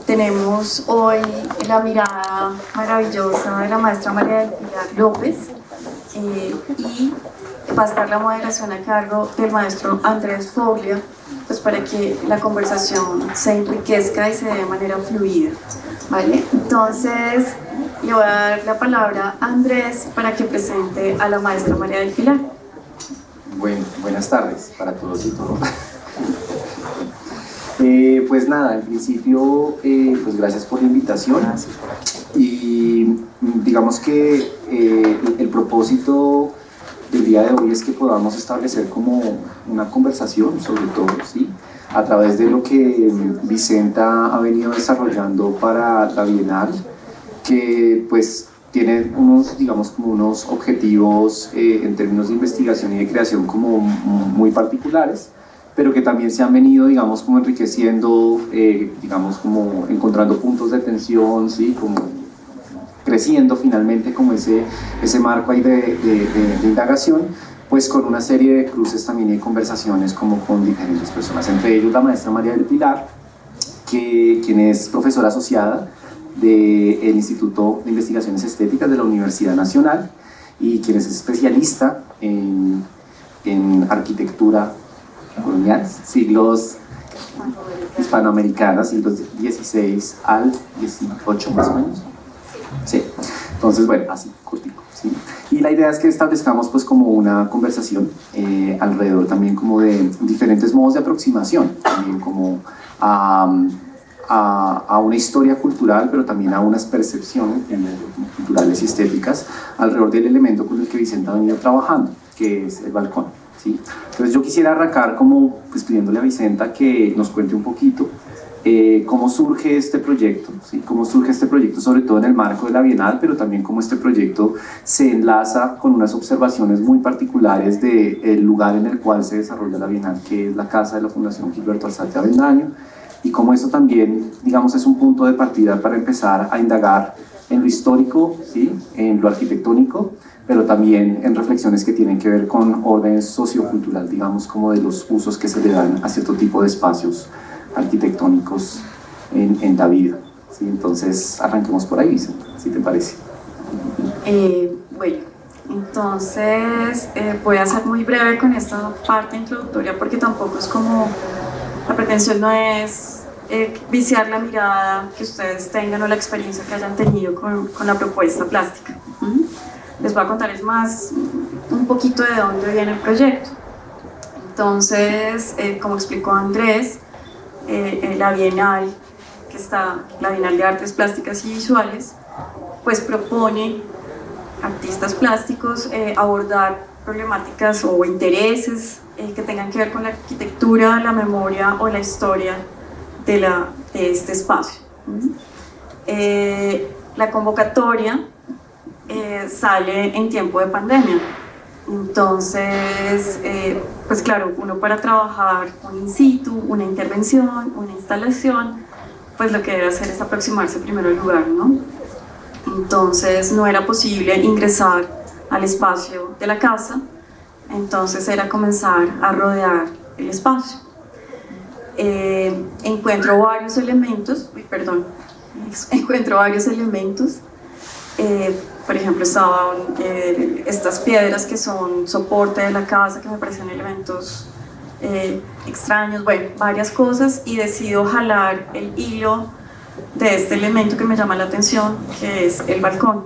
Tenemos hoy la mirada maravillosa de la maestra María del Pilar López y va a estar la moderación a cargo del maestro Andrés Foglia, pues para que la conversación se enriquezca y se dé de manera fluida, ¿vale? Entonces le voy a dar la palabra a Andrés para que presente a la maestra María del Pilar. Bueno, buenas tardes para todos y todas. Pues nada, en principio, pues gracias por la invitación. Y digamos que el propósito del día de hoy es que podamos establecer como una conversación, sobre todo, ¿sí?, a través de lo que Vicenta ha venido desarrollando para la Bienal, que pues tiene unos, digamos, como unos objetivos en términos de investigación y de creación como muy particulares, pero que también se han venido, digamos, como enriqueciendo, digamos, como encontrando puntos de tensión, ¿sí?, como creciendo finalmente como ese marco ahí de indagación, pues con una serie de cruces también y de conversaciones como con diferentes personas, entre ellos la maestra María del Pilar, quien es profesora asociada del Instituto de Investigaciones Estéticas de la Universidad Nacional y quien es especialista en arquitectura colonial, siglos hispanoamericanos, siglos XVI al XVIII más o menos. Sí, entonces bueno, así, cortico, ¿sí? Y la idea es que establezcamos pues como una conversación alrededor también como de diferentes modos de aproximación, también como a una historia cultural, pero también a unas percepciones culturales y estéticas alrededor del elemento con el que Vicenta ha venido trabajando, que es el balcón, ¿sí? Entonces yo quisiera arrancar como pues pidiéndole a Vicenta que nos cuente un poquito cómo surge este proyecto, ¿sí? Cómo surge este proyecto sobre todo en el marco de la Bienal, pero también cómo este proyecto se enlaza con unas observaciones muy particulares del lugar en el cual se desarrolla la Bienal, que es la casa de la Fundación Gilberto Alzate Avendaño, y cómo eso también, digamos, es un punto de partida para empezar a indagar en lo histórico, ¿sí?, en lo arquitectónico, pero también en reflexiones que tienen que ver con orden sociocultural, digamos, como de los usos que se le dan a cierto tipo de espacios arquitectónicos en la vida, ¿sí? Entonces arranquemos por ahí, Vicenta, si te parece. Bueno, entonces voy a ser muy breve con esta parte introductoria porque tampoco es como, la pretensión no es viciar la mirada que ustedes tengan o la experiencia que hayan tenido con la propuesta plástica. Les voy a contar es más un poquito de dónde viene el proyecto. Entonces, como explicó Andrés, la Bienal, la Bienal de Artes Plásticas y Visuales, pues propone artistas plásticos abordar problemáticas o intereses que tengan que ver con la arquitectura, la memoria o la historia de este espacio. La convocatoria sale en tiempo de pandemia. Entonces, pues claro, uno para trabajar un in situ, una intervención, una instalación, pues lo que debe hacer es aproximarse primero al lugar, ¿no? Entonces no era posible ingresar al espacio de la casa, entonces era comenzar a rodear el espacio. Encuentro varios elementos, por ejemplo, estaban estas piedras que son soporte de la casa, que me parecen elementos extraños, bueno, varias cosas, y decido jalar el hilo de este elemento que me llama la atención, que es el balcón.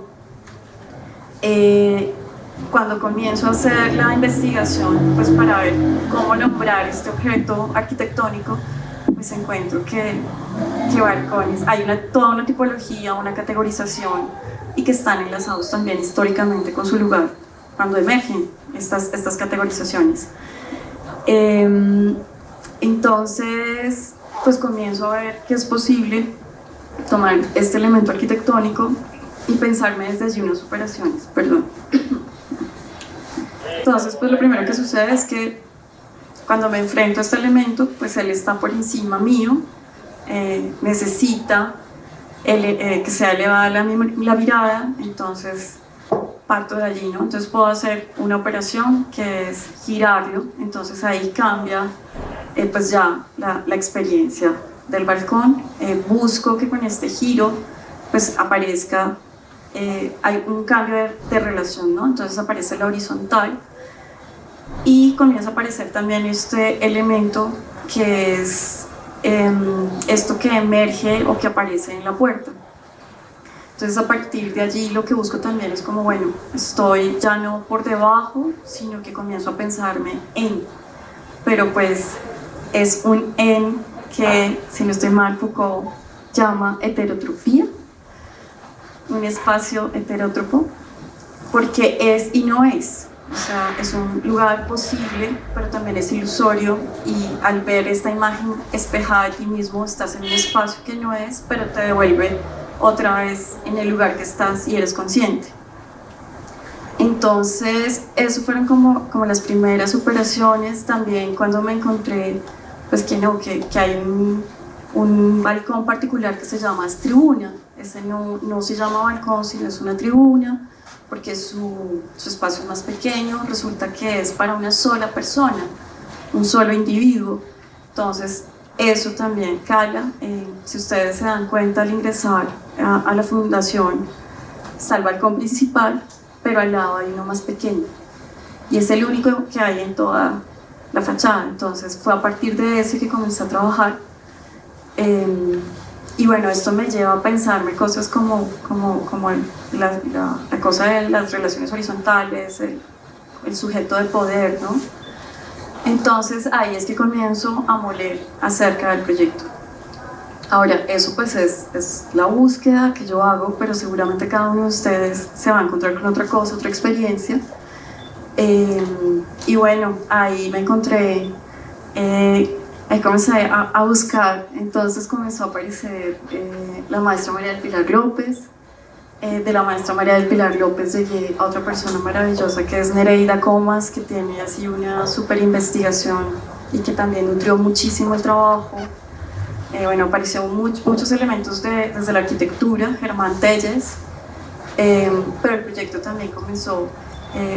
Cuando comienzo a hacer la investigación, pues para ver cómo nombrar este objeto arquitectónico, pues encuentro que balcones, hay toda una tipología, una categorización, y que están enlazados también históricamente con su lugar cuando emergen estas categorizaciones. Entonces, pues comienzo a ver que es posible tomar este elemento arquitectónico y pensarme desde allí unas operaciones, Entonces, pues lo primero que sucede es que cuando me enfrento a este elemento, pues él está por encima mío, necesita que sea elevada la mirada, entonces parto de allí, ¿no? Entonces puedo hacer una operación que es girarlo, entonces ahí cambia pues ya la experiencia del balcón. Busco que con este giro pues aparezca, hay un cambio de relación, ¿no? Entonces aparece la horizontal y comienza a aparecer también este elemento que es esto que emerge o que aparece en la puerta. Entonces a partir de allí lo que busco también es como, bueno, estoy ya no por debajo, sino que comienzo a pensarme en, pero pues es un en que, si no estoy mal, Foucault llama heterotropía, un espacio heterótropo, porque es y no es. O sea, es un lugar posible, pero también es ilusorio, y al ver esta imagen espejada de ti mismo, estás en un espacio que no es, pero te devuelve otra vez en el lugar que estás y eres consciente. Entonces, eso fueron como las primeras operaciones. También cuando me encontré, pues que hay un balcón particular que se llama tribuna. Ese no se llama balcón, sino es una tribuna, porque su espacio es más pequeño, resulta que es para una sola persona, un solo individuo. Entonces eso también cala. Si ustedes se dan cuenta, al ingresar a la fundación está el balcón principal, pero al lado hay uno más pequeño, y es el único que hay en toda la fachada. Entonces fue a partir de ese que comencé a trabajar. Y bueno, esto me lleva a pensarme cosas como la cosa de las relaciones horizontales, el sujeto de poder, ¿no? Entonces ahí es que comienzo a moler acerca del proyecto. Ahora, eso pues es la búsqueda que yo hago, pero seguramente cada uno de ustedes se va a encontrar con otra cosa, otra experiencia. Y bueno, ahí me encontré, ahí comencé a buscar. Entonces comenzó a aparecer la maestra María del Pilar López. De la maestra María del Pilar López llegué a otra persona maravillosa que es Nereida Comas, que tiene así una súper investigación y que también nutrió muchísimo el trabajo. Bueno, aparecieron muchos elementos desde la arquitectura, Germán Telles, pero el proyecto también comenzó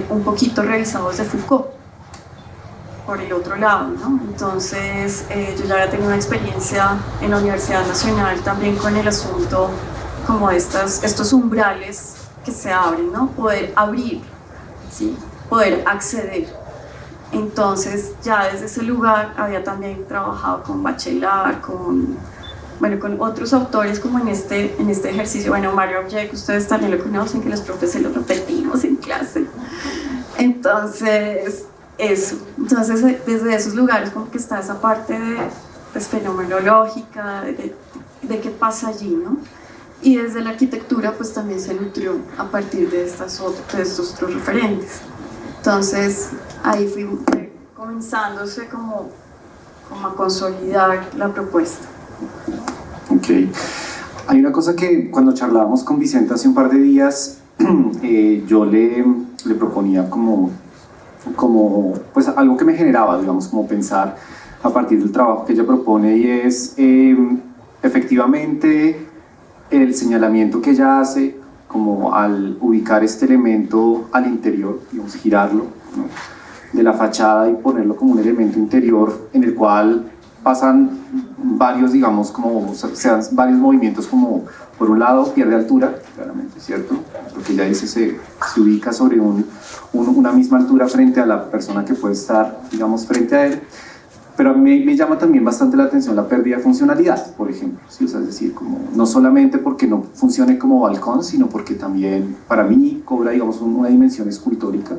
un poquito revisado desde Foucault, por el otro lado, ¿no? Entonces yo ya había tenido una experiencia en la Universidad Nacional también con el asunto como estos umbrales que se abren, ¿no? Poder abrir, ¿sí? Poder acceder. Entonces ya desde ese lugar había también trabajado con Bachelard, con otros autores como en este ejercicio. Bueno, Mario Auger, que ustedes también lo conocen, que los profes lo repetimos en clase. Entonces, eso. Entonces, desde esos lugares como que está esa parte de pues, fenomenológica, de qué pasa allí, ¿no? Y desde la arquitectura pues también se nutrió a partir de estos otros referentes. Entonces ahí fui comenzándose como a consolidar la propuesta. Ok. Hay una cosa que cuando charlábamos con Vicente hace un par de días, yo le proponía como pues algo que me generaba, digamos, como pensar a partir del trabajo que ella propone, y es efectivamente el señalamiento que ella hace como al ubicar este elemento al interior, digamos, girarlo, ¿no?, de la fachada y ponerlo como un elemento interior en el cual pasan varios, digamos, como sean varios movimientos, como por un lado pierde altura, claramente, ¿cierto? Porque ella dice se ubica sobre una misma altura frente a la persona que puede estar, digamos, frente a él. Pero a mí me llama también bastante la atención la pérdida de funcionalidad, por ejemplo, ¿sí? O sea, es decir, como, no solamente porque no funcione como balcón, sino porque también para mí cobra, digamos, una dimensión escultórica,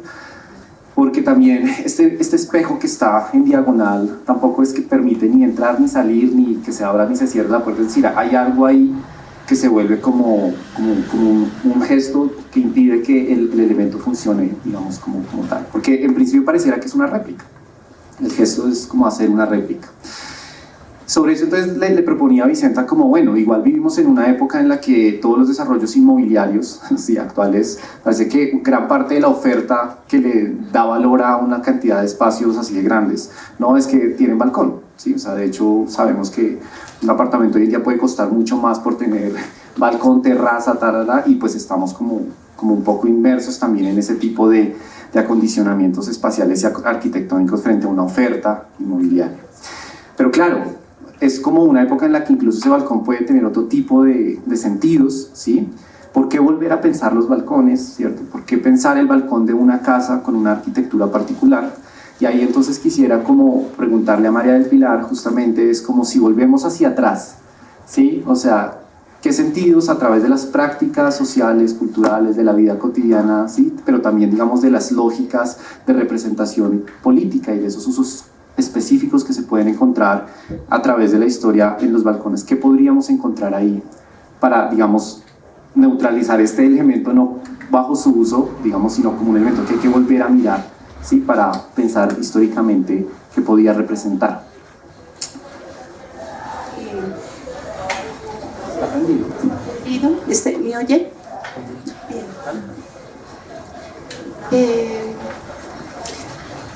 porque también este espejo que está en diagonal tampoco es que permite ni entrar ni salir, ni que se abra ni se cierre la puerta. Es decir, hay algo ahí que se vuelve como un gesto que impide que el elemento funcione, digamos, como tal, porque en principio pareciera que es una réplica. El gesto es como hacer una réplica. Sobre eso entonces le proponía a Vicenta como, bueno, igual vivimos en una época en la que todos los desarrollos inmobiliarios, sí, actuales, parece que gran parte de la oferta que le da valor a una cantidad de espacios así de grandes, no es que tienen balcón, ¿sí? O sea, de hecho sabemos que un apartamento hoy en día puede costar mucho más por tener balcón, terraza, tarara, y pues estamos como un poco inmersos también en ese tipo de acondicionamientos espaciales y arquitectónicos frente a una oferta inmobiliaria. Pero claro, es como una época en la que incluso ese balcón puede tener otro tipo de sentidos, ¿sí? ¿Por qué volver a pensar los balcones, cierto? ¿Por qué pensar el balcón de una casa con una arquitectura particular? Y ahí entonces quisiera como preguntarle a María del Pilar, justamente es como si volvemos hacia atrás, ¿sí? O sea, ¿qué sentidos a través de las prácticas sociales, culturales, de la vida cotidiana, ¿sí? Pero también, digamos, de las lógicas de representación política y de esos usos específicos que se pueden encontrar a través de la historia en los balcones? ¿Qué podríamos encontrar ahí para, digamos, neutralizar este elemento no bajo su uso, digamos, sino como un elemento que hay que volver a mirar, ¿sí? Para pensar históricamente qué podía representar? ¿Me oye? Bien.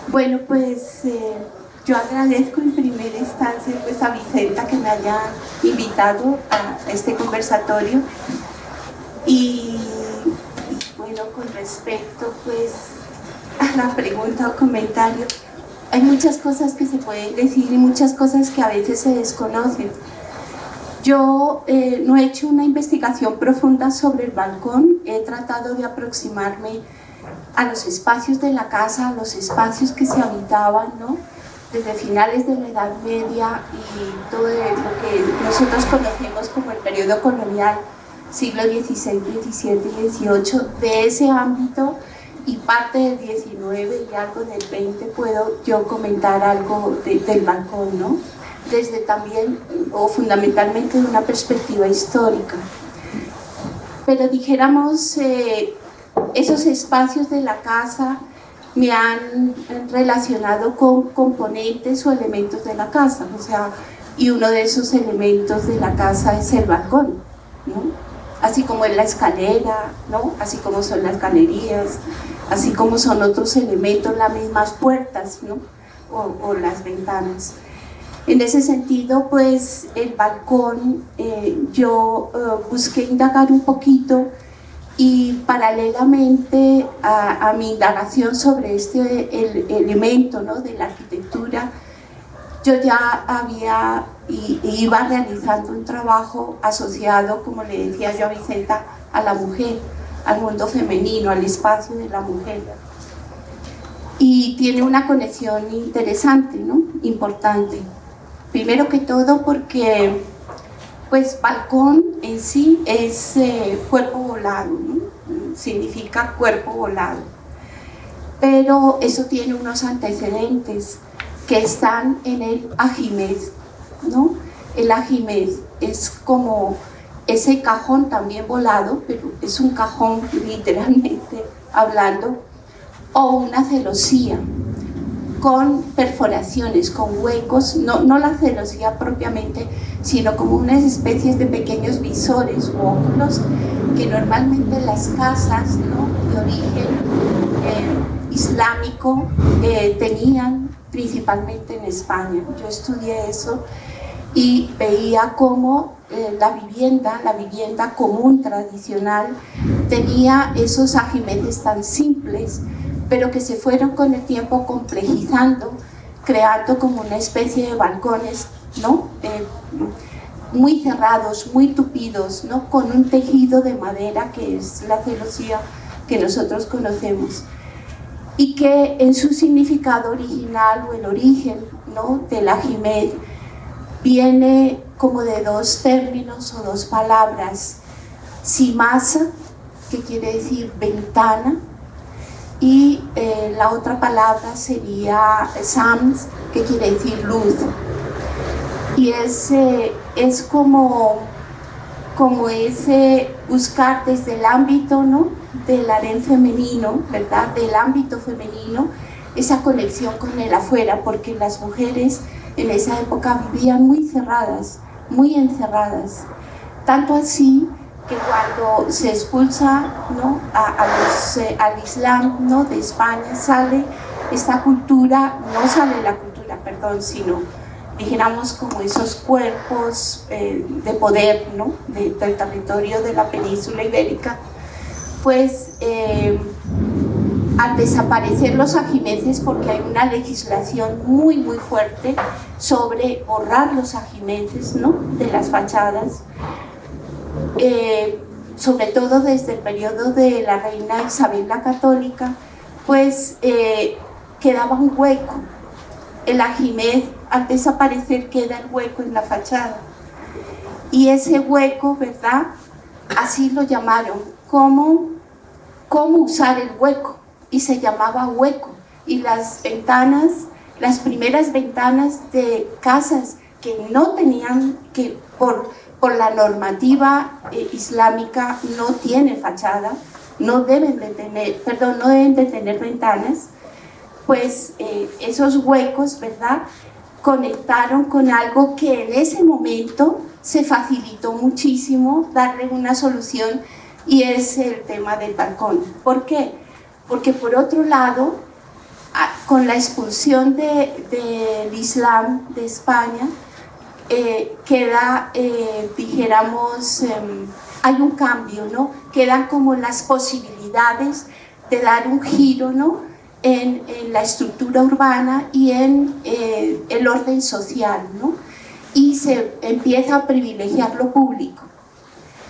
Bueno, pues yo agradezco en primera instancia pues, a Vicenta que me haya invitado a este conversatorio y bueno, con respecto pues a la pregunta o comentario, hay muchas cosas que se pueden decir y muchas cosas que a veces se desconocen. Yo no he hecho una investigación profunda sobre el balcón, he tratado de aproximarme a los espacios de la casa, a los espacios que se habitaban, ¿no? Desde finales de la Edad Media y todo lo que nosotros conocemos como el periodo colonial, siglo XVI, XVII y XVIII, de ese ámbito y parte del XIX y algo del XX puedo yo comentar algo del balcón, ¿no? Desde también, o fundamentalmente de una perspectiva histórica. Pero dijéramos, esos espacios de la casa me han relacionado con componentes o elementos de la casa, o sea, y uno de esos elementos de la casa es el balcón, ¿no? Así como es la escalera, ¿no? Así como son las galerías, así como son otros elementos, las mismas puertas, ¿no? o las ventanas. En ese sentido, pues el balcón, yo busqué indagar un poquito y paralelamente a mi indagación sobre el elemento, ¿no? de la arquitectura, yo ya había y iba realizando un trabajo asociado, como le decía yo a Vicenta, a la mujer, al mundo femenino, al espacio de la mujer. Y tiene una conexión interesante, ¿no? Importante. Primero que todo porque, pues, balcón en sí es cuerpo volado, ¿no? Significa cuerpo volado. Pero eso tiene unos antecedentes que están en el ajimez, ¿no? El ajimez es como ese cajón también volado, pero es un cajón literalmente hablando, o una celosía con perforaciones, con huecos, no la celosía propiamente, sino como unas especies de pequeños visores u óculos que normalmente las casas, ¿no? de origen islámico tenían principalmente en España. Yo estudié eso y veía cómo la vivienda común, tradicional, tenía esos ajimeces tan simples, pero que se fueron con el tiempo complejizando, creando como una especie de balcones, ¿no? Muy cerrados, muy tupidos, ¿no? Con un tejido de madera que es la celosía que nosotros conocemos. Y que en su significado original o el origen, ¿no? del ajimez viene como de dos términos o dos palabras, simasa, que quiere decir ventana, y la otra palabra sería sams, que quiere decir luz. Y es como ese buscar desde el ámbito, ¿no? del harén femenino, ¿verdad? del ámbito femenino, esa conexión con el afuera, porque las mujeres en esa época vivían muy cerradas, muy encerradas, tanto así que cuando se expulsa, ¿no? al Islam, ¿no? de España, sale esta cultura, no sale la cultura, perdón, sino dijéramos como esos cuerpos de poder, ¿no? del territorio de la península ibérica, pues al desaparecer los ajimeces, porque hay una legislación muy fuerte sobre borrar los ajimeces, ¿no?, de las fachadas, sobre todo desde el periodo de la reina Isabel la Católica, pues quedaba un hueco. El ajimez, al desaparecer, queda el hueco en la fachada. Y ese hueco, ¿verdad?, así lo llamaron, cómo usar el hueco, y se llamaba hueco. Y las ventanas, las primeras ventanas de casas que no tenían, que por la normativa islámica no tiene fachada, no deben de tener ventanas, pues esos huecos, ¿verdad?, conectaron con algo que en ese momento se facilitó muchísimo darle una solución, y es el tema del balcón. ¿Por qué? Porque por otro lado, con la expulsión del Islam de España, queda, dijéramos, hay un cambio, ¿no? Quedan como las posibilidades de dar un giro, ¿no?, en la estructura urbana y en el orden social, ¿no? Y se empieza a privilegiar lo público.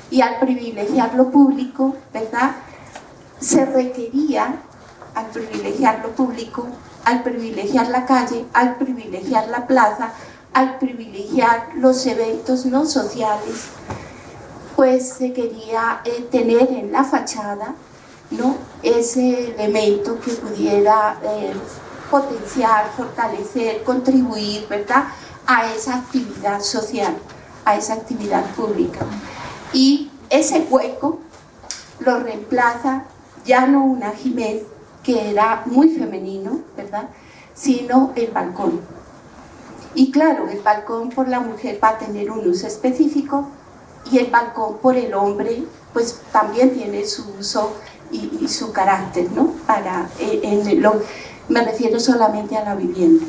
Y al privilegiar lo público, ¿verdad?, se requería, al privilegiar lo público, al privilegiar la calle, al privilegiar la plaza, al privilegiar los eventos no sociales, pues se quería tener en la fachada, ¿no?, ese elemento que pudiera potenciar, fortalecer, contribuir, ¿verdad?, a esa actividad social, a esa actividad pública. Y ese hueco lo reemplaza ya no un ajimez, que era muy femenino, ¿verdad?, sino el balcón. Y claro, el balcón por la mujer va a tener un uso específico, y el balcón por el hombre pues también tiene su uso y su carácter, ¿no? Me refiero solamente a la vivienda.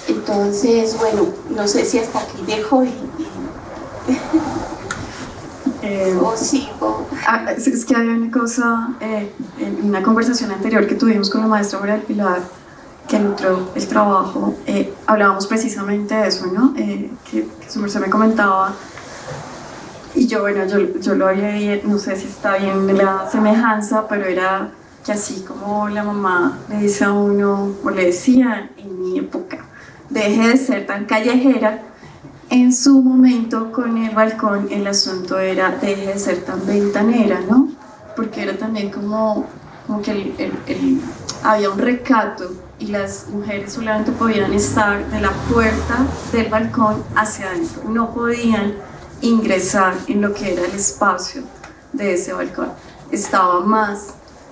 Entonces, bueno, no sé si hasta aquí dejo o sigo. Es que hay una cosa, en una conversación anterior que tuvimos con la maestra María del Pilar, que nutrió el trabajo, hablábamos precisamente de eso, ¿no? Que su merced me comentaba, y yo, bueno, yo lo había, no sé si está bien la semejanza, pero era que así como la mamá le dice a uno, o le decía en mi época, deje de ser tan callejera, en su momento con el balcón el asunto era deje de ser tan ventanera, ¿no? Porque era también como que había un recato, y las mujeres solamente podían estar de la puerta del balcón hacia adentro, no podían ingresar en lo que era el espacio de ese balcón.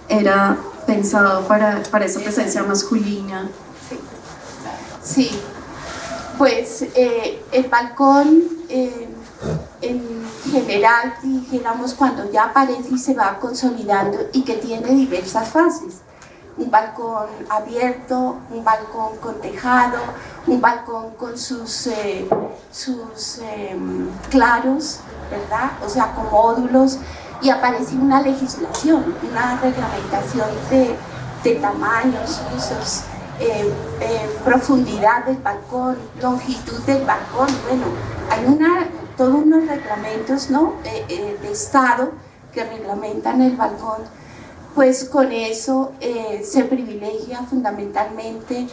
Era pensado para esa presencia masculina. Sí. Pues el balcón en general, dijéramos, cuando ya aparece y se va consolidando, y que tiene diversas fases: un balcón abierto, un balcón con tejado, un balcón con sus claros, ¿verdad?, o sea, con módulos, y aparece una legislación, una reglamentación de tamaños, usos, profundidad del balcón, longitud del balcón. Bueno, hay todos unos reglamentos, ¿no?, de Estado que reglamentan el balcón. Pues con eso se privilegia fundamentalmente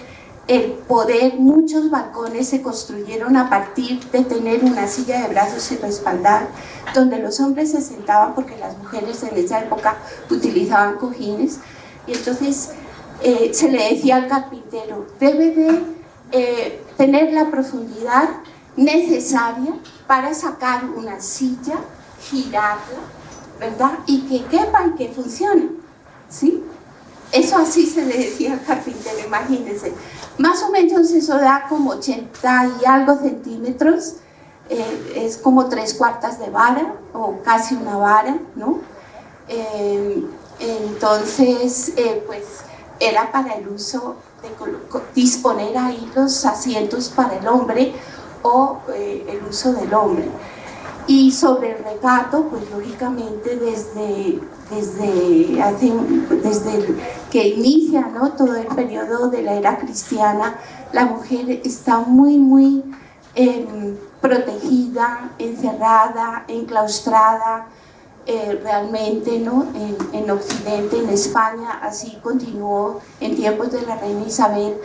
el poder. Muchos balcones se construyeron a partir de tener una silla de brazos y respaldar, donde los hombres se sentaban, porque las mujeres en esa época utilizaban cojines, y entonces se le decía al carpintero, debe de tener la profundidad necesaria para sacar una silla, girarla, ¿verdad?, y que quepa y que funcione, ¿sí? Eso así se le decía al carpintero, imagínense. Más o menos eso da como 80 y algo centímetros, es como 3/4 de vara, o casi una vara, ¿no? Entonces, pues era para el uso de disponer ahí los asientos para el hombre, o el uso del hombre. Y sobre el recato, pues lógicamente desde que inicia, ¿no?, todo el periodo de la era cristiana, la mujer está muy protegida, encerrada, enclaustrada, realmente, ¿no?, en Occidente, en España. Así continuó en tiempos de la reina Isabel.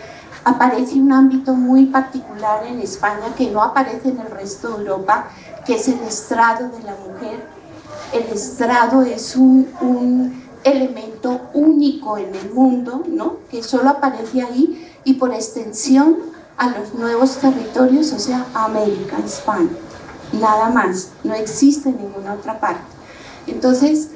Aparece un ámbito muy particular en España que no aparece en el resto de Europa, que es el estrado de la mujer. El estrado es un elemento único en el mundo, ¿no?, que solo aparece ahí y por extensión a los nuevos territorios, o sea, a América, España. Nada más, no existe en ninguna otra parte. Entonces,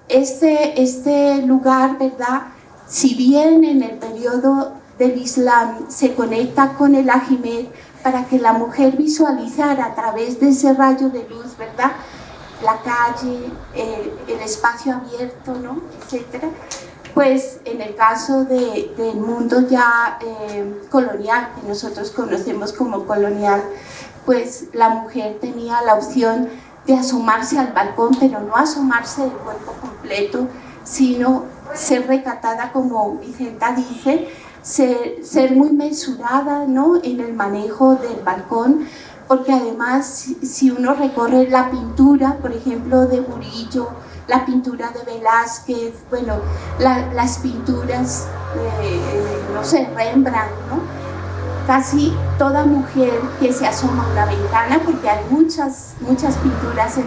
este lugar, ¿verdad?, si bien en el periodo del Islam se conecta con el Ajimed para que la mujer visualizara a través de ese rayo de luz, ¿verdad?, la calle, el espacio abierto, ¿no?, etcétera, pues en el caso del mundo ya colonial, que nosotros conocemos como colonial, pues la mujer tenía la opción de asomarse al balcón, pero no asomarse del cuerpo completo, sino ser recatada, como Vicenta dice, ser muy mesurada, ¿no?, en el manejo del balcón, porque además si uno recorre la pintura, por ejemplo, de Murillo, la pintura de Velázquez, bueno, las pinturas no sé, Rembrandt, ¿no?, casi toda mujer que se asoma a una ventana, porque hay muchas pinturas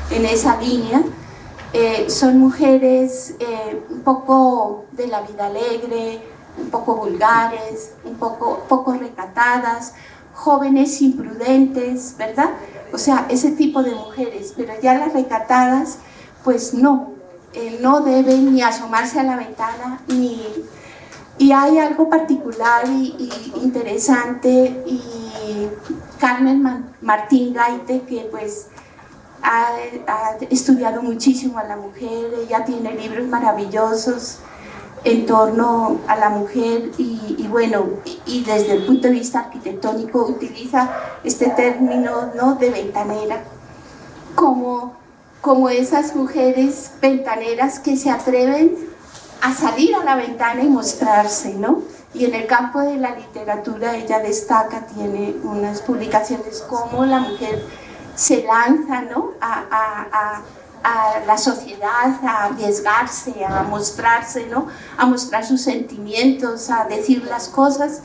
en esa línea, son mujeres un poco de la vida alegre, un poco vulgares, un poco recatadas, jóvenes imprudentes, ¿verdad? O sea, ese tipo de mujeres. Pero ya las recatadas, pues no deben ni asomarse a la ventana, y hay algo particular y interesante, y Carmen Martín Gaite, que pues ha estudiado muchísimo a la mujer, ella tiene libros maravillosos en torno a la mujer, y bueno, y desde el punto de vista arquitectónico utiliza este término, ¿no?, de ventanera, como esas mujeres ventaneras que se atreven a salir a la ventana y mostrarse, ¿no? Y en el campo de la literatura ella destaca, tiene unas publicaciones como la mujer se lanza, ¿no?, a la sociedad, a arriesgarse, a mostrarse, ¿no?, a mostrar sus sentimientos, a decir las cosas,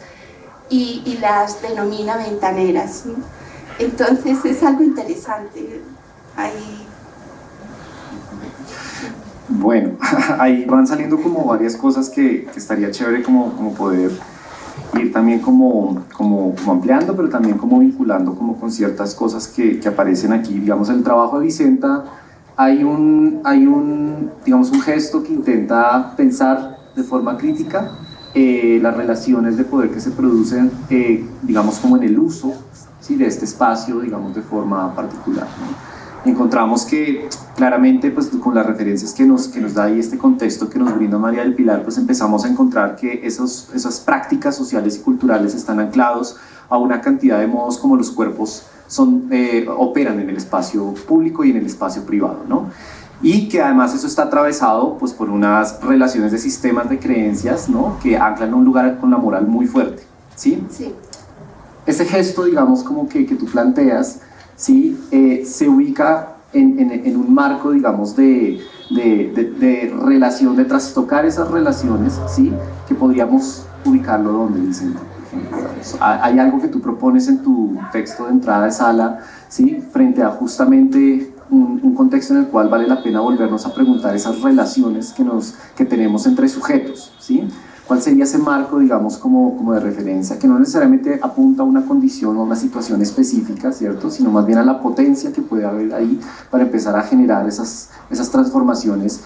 y las denomina ventaneras, ¿no? Entonces es algo interesante ahí. Bueno, ahí van saliendo como varias cosas que estaría chévere como poder ir también como ampliando, pero también como vinculando como con ciertas cosas que aparecen aquí. Digamos, el trabajo de Vicenta, hay un gesto que intenta pensar de forma crítica las relaciones de poder que se producen, digamos, como en el uso, ¿sí?, de este espacio, digamos, de forma particular, ¿no? Encontramos que claramente, pues, con las referencias que nos da ahí este contexto que nos brinda María del Pilar, pues empezamos a encontrar que esas prácticas sociales y culturales están anclados a una cantidad de modos como los cuerpos operan en el espacio público y en el espacio privado, ¿no? Y que además eso está atravesado, pues, por unas relaciones de sistemas de creencias, ¿no?, que anclan un lugar con la moral muy fuerte, ¿sí? Sí. Ese gesto, digamos, como que tú planteas, ¿sí?, se ubica en un marco, digamos, de relación, de trastocar esas relaciones, ¿sí?, que podríamos ubicarlo donde dicen, por ejemplo, hay algo que tú propones en tu texto de entrada de sala, ¿sí?, frente a justamente un contexto en el cual vale la pena volvernos a preguntar esas relaciones que tenemos entre sujetos, ¿sí? ¿Cuál sería ese marco, digamos, como de referencia, que no necesariamente apunta a una condición o a una situación específica, ¿cierto?, sino más bien a la potencia que puede haber ahí para empezar a generar esas transformaciones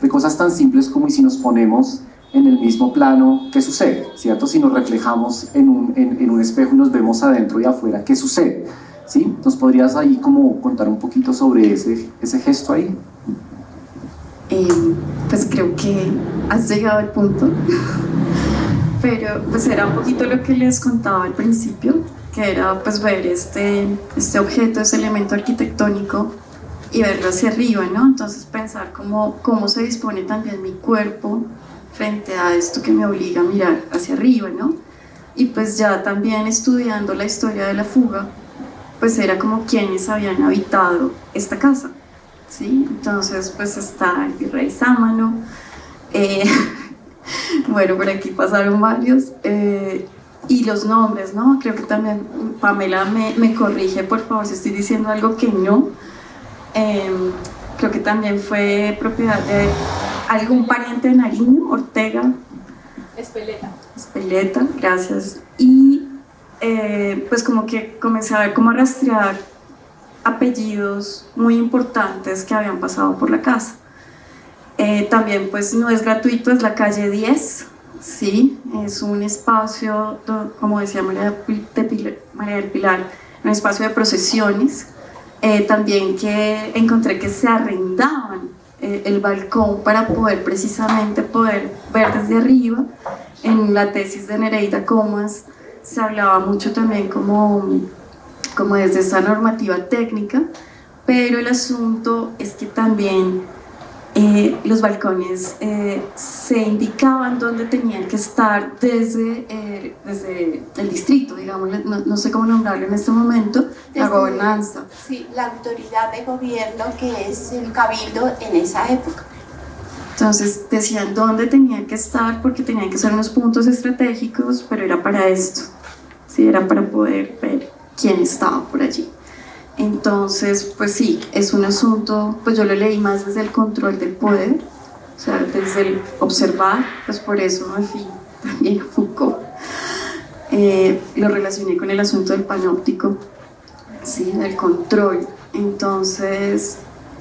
de cosas tan simples como, y si nos ponemos en el mismo plano, ¿qué sucede?, ¿cierto? Si nos reflejamos en un espejo y nos vemos adentro y afuera, ¿qué sucede?, ¿sí? ¿Nos podrías ahí como contar un poquito sobre ese gesto ahí? Pues creo que has llegado al punto, pero pues era un poquito lo que les contaba al principio, que era pues ver este objeto, este elemento arquitectónico y verlo hacia arriba, ¿no? Entonces pensar cómo se dispone también mi cuerpo frente a esto que me obliga a mirar hacia arriba, ¿no? Y pues ya también estudiando la historia de la fuga, pues era como quienes habían habitado esta casa, ¿sí? Entonces pues está el virrey Sámano, bueno, por aquí pasaron varios, y los nombres, ¿no? Creo que también Pamela me corrige, por favor, si estoy diciendo algo que no. Creo que también fue propiedad de algún pariente de Nariño, Ortega. Espeleta, gracias. Y pues como que comencé a ver cómo rastrear apellidos muy importantes que habían pasado por la casa. También pues no es gratuito, es la calle 10, ¿sí? Es un espacio, como decía María del Pilar, un espacio de procesiones. También que encontré que se arrendaban el balcón para poder precisamente poder ver desde arriba. En la tesis de Nereida Comas se hablaba mucho también como desde esa normativa técnica, pero el asunto es que también los balcones se indicaban dónde tenían que estar desde el distrito, digamos, no sé cómo nombrarlo en este momento, la gobernanza. Sí, la autoridad de gobierno que es el cabildo en esa época. Entonces decían dónde tenían que estar porque tenían que ser unos puntos estratégicos, pero era para esto, ¿sí? Era para poder ver quién estaba por allí. Entonces, pues sí, es un asunto, pues yo lo leí más desde el control del poder, o sea, desde el observar, pues por eso me fui también a Foucault. Lo relacioné con el asunto del panóptico, sí, del control. Entonces,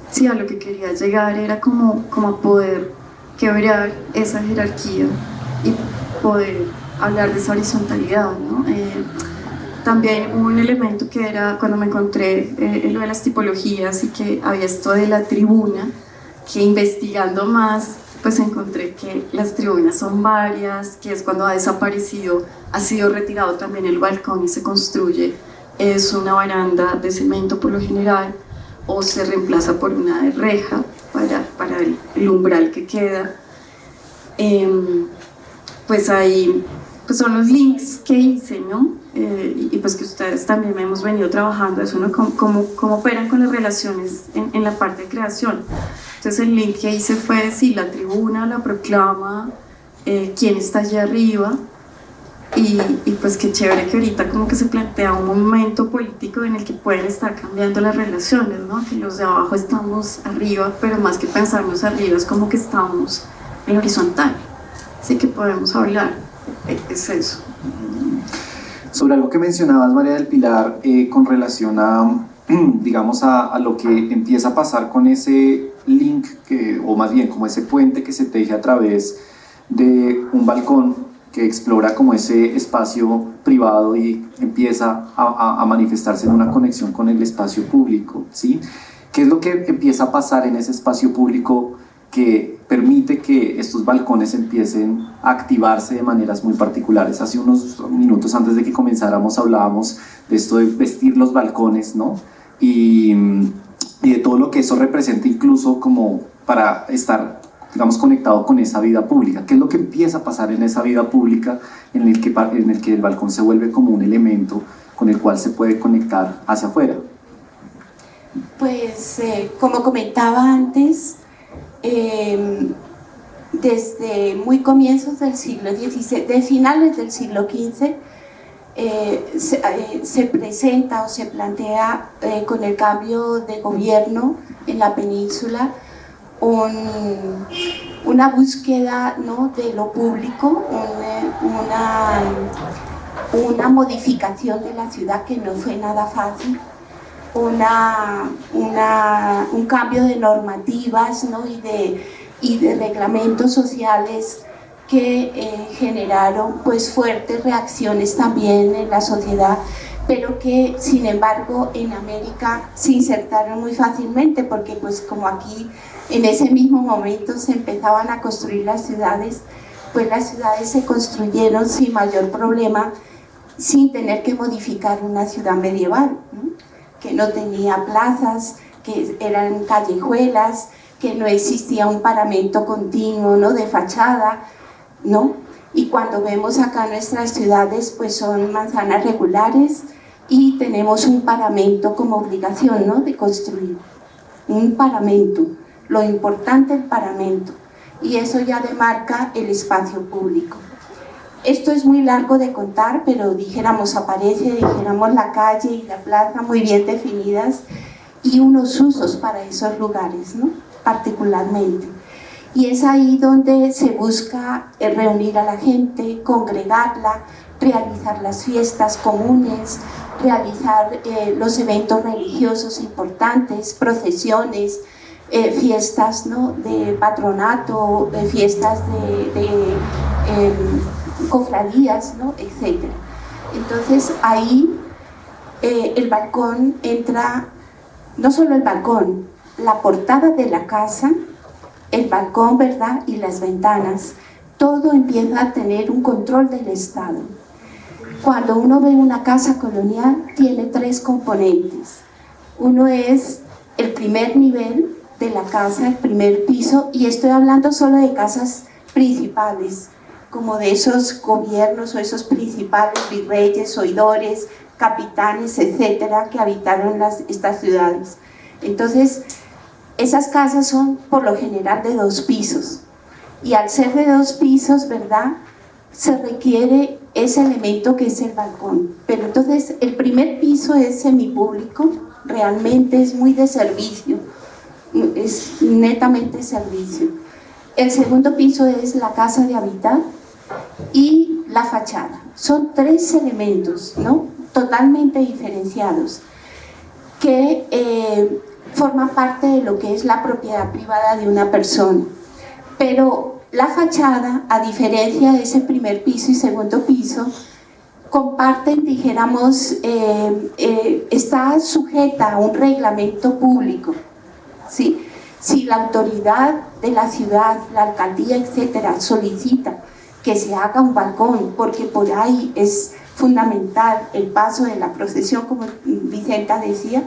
sí, a lo que quería llegar era como a poder quebrar esa jerarquía y poder hablar de esa horizontalidad, ¿no? También hubo un elemento que era cuando me encontré lo de las tipologías y que había esto de la tribuna, que investigando más pues encontré que las tribunas son varias, que es cuando ha desaparecido, ha sido retirado también el balcón y se construye, es una baranda de cemento por lo general, o se reemplaza por una de reja para el umbral que queda. Pues ahí pues son los links que hice, ¿no? Y pues que ustedes también hemos venido trabajando eso, ¿no? Cómo operan con las relaciones en la parte de creación. Entonces el link que hice fue, sí, la tribuna, la proclama, quién está allá arriba, y pues qué chévere que ahorita como que se plantea un momento político en el que pueden estar cambiando las relaciones, ¿no? Que los de abajo estamos arriba, pero más que pensarnos arriba es como que estamos en horizontal, así que podemos hablar, es eso. Sobre algo que mencionabas, María del Pilar, con relación a, digamos, a lo que empieza a pasar con ese link, o más bien como ese puente que se teje a través de un balcón que explora como ese espacio privado y empieza a manifestarse en una conexión con el espacio público, ¿sí? ¿Qué es lo que empieza a pasar en ese espacio público que permite que estos balcones empiecen a activarse de maneras muy particulares? Hace unos minutos antes de que comenzáramos hablábamos de esto de vestir los balcones, ¿no? Y de todo lo que eso representa incluso como para estar, digamos, conectado con esa vida pública. ¿Qué es lo que empieza a pasar en esa vida pública en el que el balcón se vuelve como un elemento con el cual se puede conectar hacia afuera? Pues como comentaba antes, desde muy comienzos del siglo XVI, de finales del siglo XV, se presenta o se plantea con el cambio de gobierno en la península una búsqueda, ¿no?, de lo público, una modificación de la ciudad que no fue nada fácil, un cambio de normativas, ¿no?, y de reglamentos sociales que generaron pues fuertes reacciones también en la sociedad, pero que sin embargo en América se insertaron muy fácilmente, porque pues como aquí en ese mismo momento se empezaban a construir las ciudades, pues las ciudades se construyeron sin mayor problema sin tener que modificar una ciudad medieval, ¿no? Que no tenía plazas, que eran callejuelas, que no existía un paramento continuo, ¿no? De fachada, ¿no? Y cuando vemos acá nuestras ciudades, pues son manzanas regulares y tenemos un paramento como obligación, ¿no? De construir un paramento, lo importante el paramento, y eso ya demarca el espacio público. Esto es muy largo de contar, pero dijéramos la calle y la plaza muy bien definidas y unos usos para esos lugares, ¿no? Particularmente. Y es ahí donde se busca reunir a la gente, congregarla, realizar las fiestas comunes, realizar los eventos religiosos importantes, procesiones, fiestas, ¿no? De patronato, fiestas de cofradías, ¿no? Etc. Entonces ahí el balcón entra, no solo el balcón, la portada de la casa, el balcón, ¿verdad? Y las ventanas, todo empieza a tener un control del Estado. Cuando uno ve una casa colonial, tiene tres componentes. Uno es el primer nivel de la casa, el primer piso, y estoy hablando solo de casas principales, como de esos gobiernos o esos principales virreyes, oidores, capitanes, etcétera, que habitaron estas ciudades. Entonces, esas casas son por lo general de 2 pisos, y al ser de 2 pisos, ¿verdad?, se requiere ese elemento que es el balcón. Pero entonces el primer piso es semipúblico, realmente es muy de servicio, es netamente servicio. El segundo piso es la casa de habitar y la fachada. Son 3 elementos, ¿no?, totalmente diferenciados, que forman parte de lo que es la propiedad privada de una persona. Pero la fachada, a diferencia de ese primer piso y segundo piso, comparten, dijéramos, está sujeta a un reglamento público, ¿sí? Si la autoridad de la ciudad, la alcaldía, etcétera, solicita que se haga un balcón, porque por ahí es fundamental el paso de la procesión, como Vicenta decía,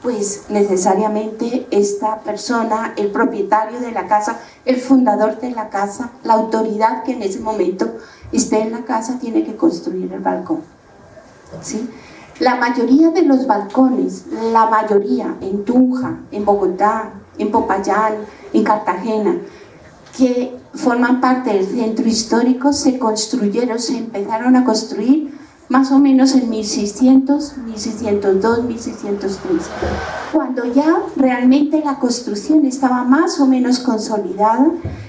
pues necesariamente esta persona, el propietario de la casa, el fundador de la casa, la autoridad que en ese momento esté en la casa, tiene que construir el balcón, ¿sí? La mayoría de los balcones, la mayoría en Tunja, en Bogotá, en Popayán, en Cartagena, que forman parte del centro histórico, se empezaron a construir más o menos en 1600, 1602, 1603, cuando ya realmente la construcción estaba más o menos consolidada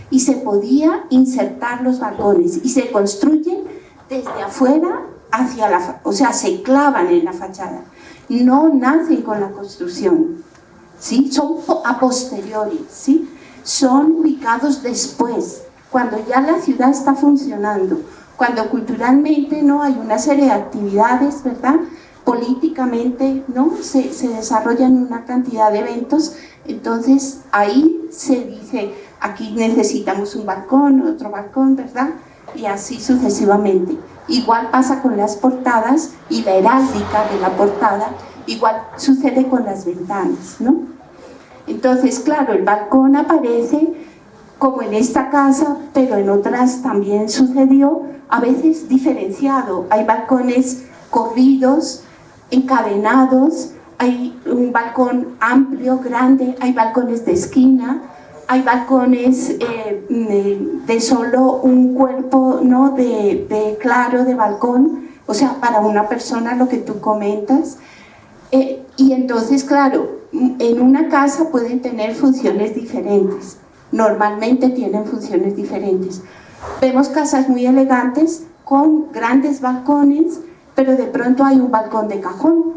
y se podía insertar los balcones, y se construyen desde afuera hacia o sea, se clavan en la fachada, no nacen con la construcción, ¿sí? Son a posteriori, ¿sí? Son ubicados después, cuando ya la ciudad está funcionando, cuando culturalmente, ¿no?, hay una serie de actividades, ¿verdad?, políticamente, ¿no?, se desarrollan una cantidad de eventos. Entonces ahí se dice, aquí necesitamos un balcón, otro balcón, ¿verdad?, y así sucesivamente. Igual pasa con las portadas y la heráldica de la portada, igual sucede con las ventanas, ¿no? Entonces, claro, el balcón aparece como en esta casa, pero en otras también sucedió, a veces diferenciado. Hay balcones corridos, encadenados, hay un balcón amplio, grande, hay balcones de esquina, hay balcones de solo un cuerpo, ¿no?, de claro de balcón, o sea, para una persona, lo que tú comentas. Y entonces, claro, en una casa pueden tener funciones diferentes, normalmente tienen funciones diferentes. Vemos casas muy elegantes con grandes balcones, pero de pronto hay un balcón de cajón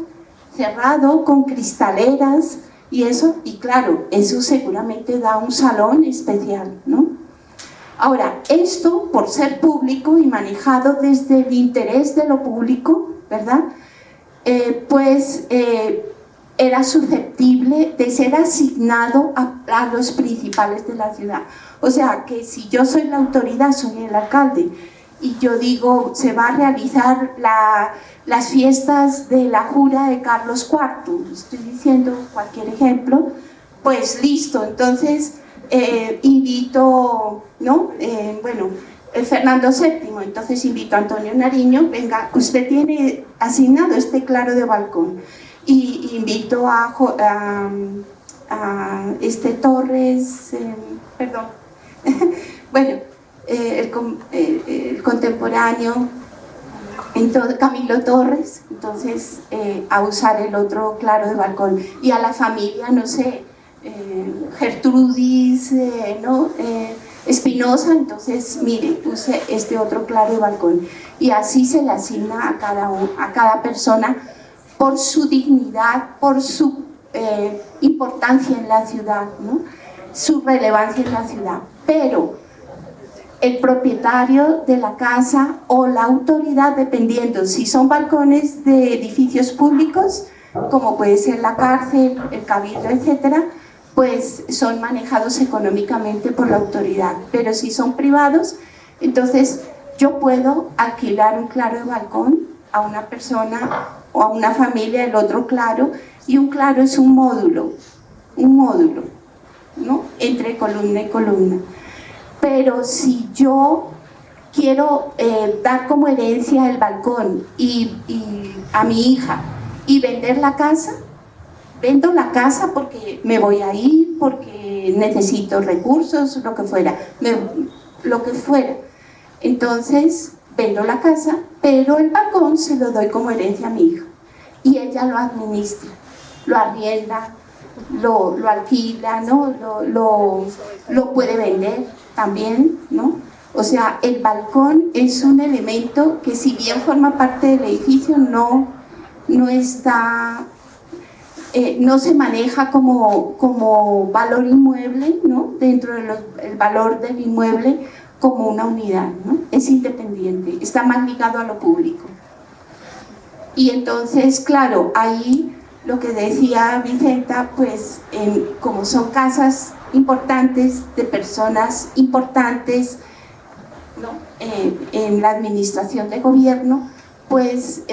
cerrado con cristaleras y eso, y claro, eso seguramente da un salón especial, ¿no? Ahora, esto, por ser público y manejado desde el interés de lo público, ¿verdad?, era susceptible de ser asignado a los principales de la ciudad. O sea, que si yo soy la autoridad, soy el alcalde, y yo digo, se va a realizar las fiestas de la jura de Carlos IV, estoy diciendo cualquier ejemplo, pues listo, entonces invito, ¿no? Bueno, Fernando VII, entonces invito a Antonio Nariño, venga, usted tiene asignado este claro de balcón, y invito a Torres, perdón, bueno, el contemporáneo, entonces, Camilo Torres, entonces a usar el otro claro de balcón, y a la familia, no sé, Gertrudis, ¿no? Espinosa, entonces mire, use este otro claro de balcón, y así se le asigna a cada persona por su dignidad, por su importancia en la ciudad, ¿no? Su relevancia en la ciudad. Pero el propietario de la casa o la autoridad, dependiendo si son balcones de edificios públicos, como puede ser la cárcel, el cabildo, etcétera, pues son manejados económicamente por la autoridad. Pero si son privados, entonces yo puedo alquilar un claro de balcón a una persona o a una familia, el otro claro, y un claro es un módulo, ¿no? Entre columna y columna. Pero si yo quiero dar como herencia el balcón y a mi hija y vender la casa, vendo la casa porque me voy a ir, porque necesito recursos, lo que fuera, entonces vendo la casa, pero el balcón se lo doy como herencia a mi hija y ella lo administra, lo arrienda, lo alquila, ¿no? lo puede vender también, ¿no? O sea, el balcón es un elemento que, si bien forma parte del edificio, no se maneja como valor inmueble, ¿no? Dentro del valor del inmueble como una unidad, ¿no? Es independiente, está más ligado a lo público. Y entonces, claro, ahí lo que decía Vicenta, pues como son casas importantes de personas importantes, ¿no? En la administración de gobierno, pues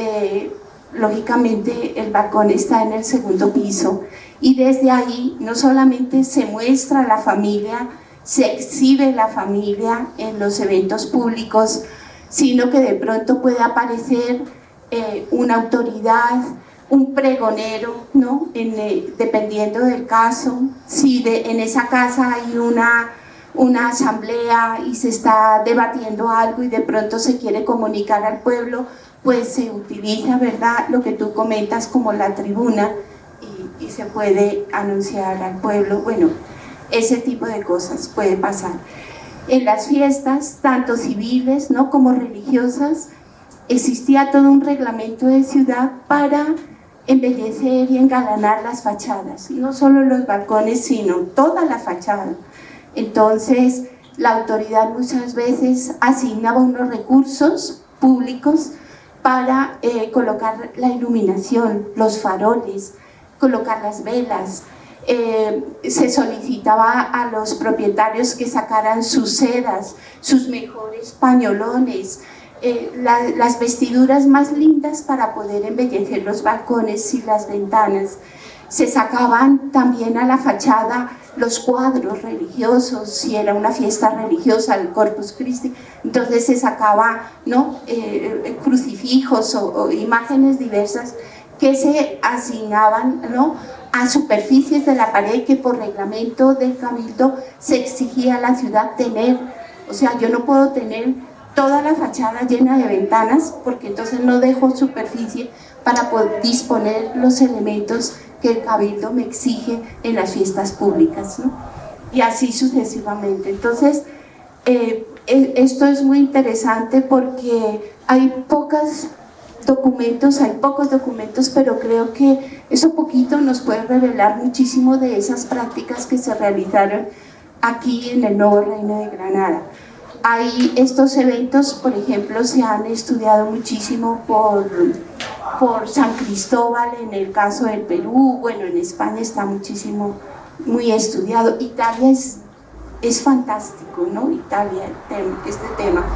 lógicamente el balcón está en el segundo piso, y desde ahí no solamente se muestra la familia, se exhibe la familia en los eventos públicos, sino que de pronto puede aparecer una autoridad, un pregonero, ¿no? Dependiendo del caso, si en esa casa hay una asamblea y se está debatiendo algo y de pronto se quiere comunicar al pueblo, pues se utiliza, ¿verdad?, lo que tú comentas como la tribuna, y se puede anunciar al pueblo. Bueno, ese tipo de cosas puede pasar. En las fiestas, tanto civiles, ¿no?, como religiosas, existía todo un reglamento de ciudad para embellecer y engalanar las fachadas, no solo los balcones, sino toda la fachada. Entonces, la autoridad muchas veces asignaba unos recursos públicos para colocar la iluminación, los faroles, colocar las velas. Se solicitaba a los propietarios que sacaran sus sedas, sus mejores pañolones, las vestiduras más lindas para poder embellecer los balcones y las ventanas. Se sacaban también a la fachada los cuadros religiosos, si era una fiesta religiosa, el Corpus Christi, entonces se sacaba, ¿no?, crucifijos o imágenes diversas que se asignaban, ¿no?, a superficies de la pared que por reglamento del cabildo se exigía a la ciudad tener. O sea, yo no puedo tener toda la fachada llena de ventanas porque entonces no dejo superficie para poder disponer los elementos que el cabildo me exige en las fiestas públicas, ¿no? Y así sucesivamente. Entonces, esto es muy interesante porque hay pocos documentos, pero creo que eso poquito nos puede revelar muchísimo de esas prácticas que se realizaron aquí en el Nuevo Reino de Granada. Hay estos eventos, por ejemplo, se han estudiado muchísimo por San Cristóbal en el caso del Perú. Bueno, en España está muchísimo, muy estudiado. Italia es fantástico, ¿no? Italia, este tema.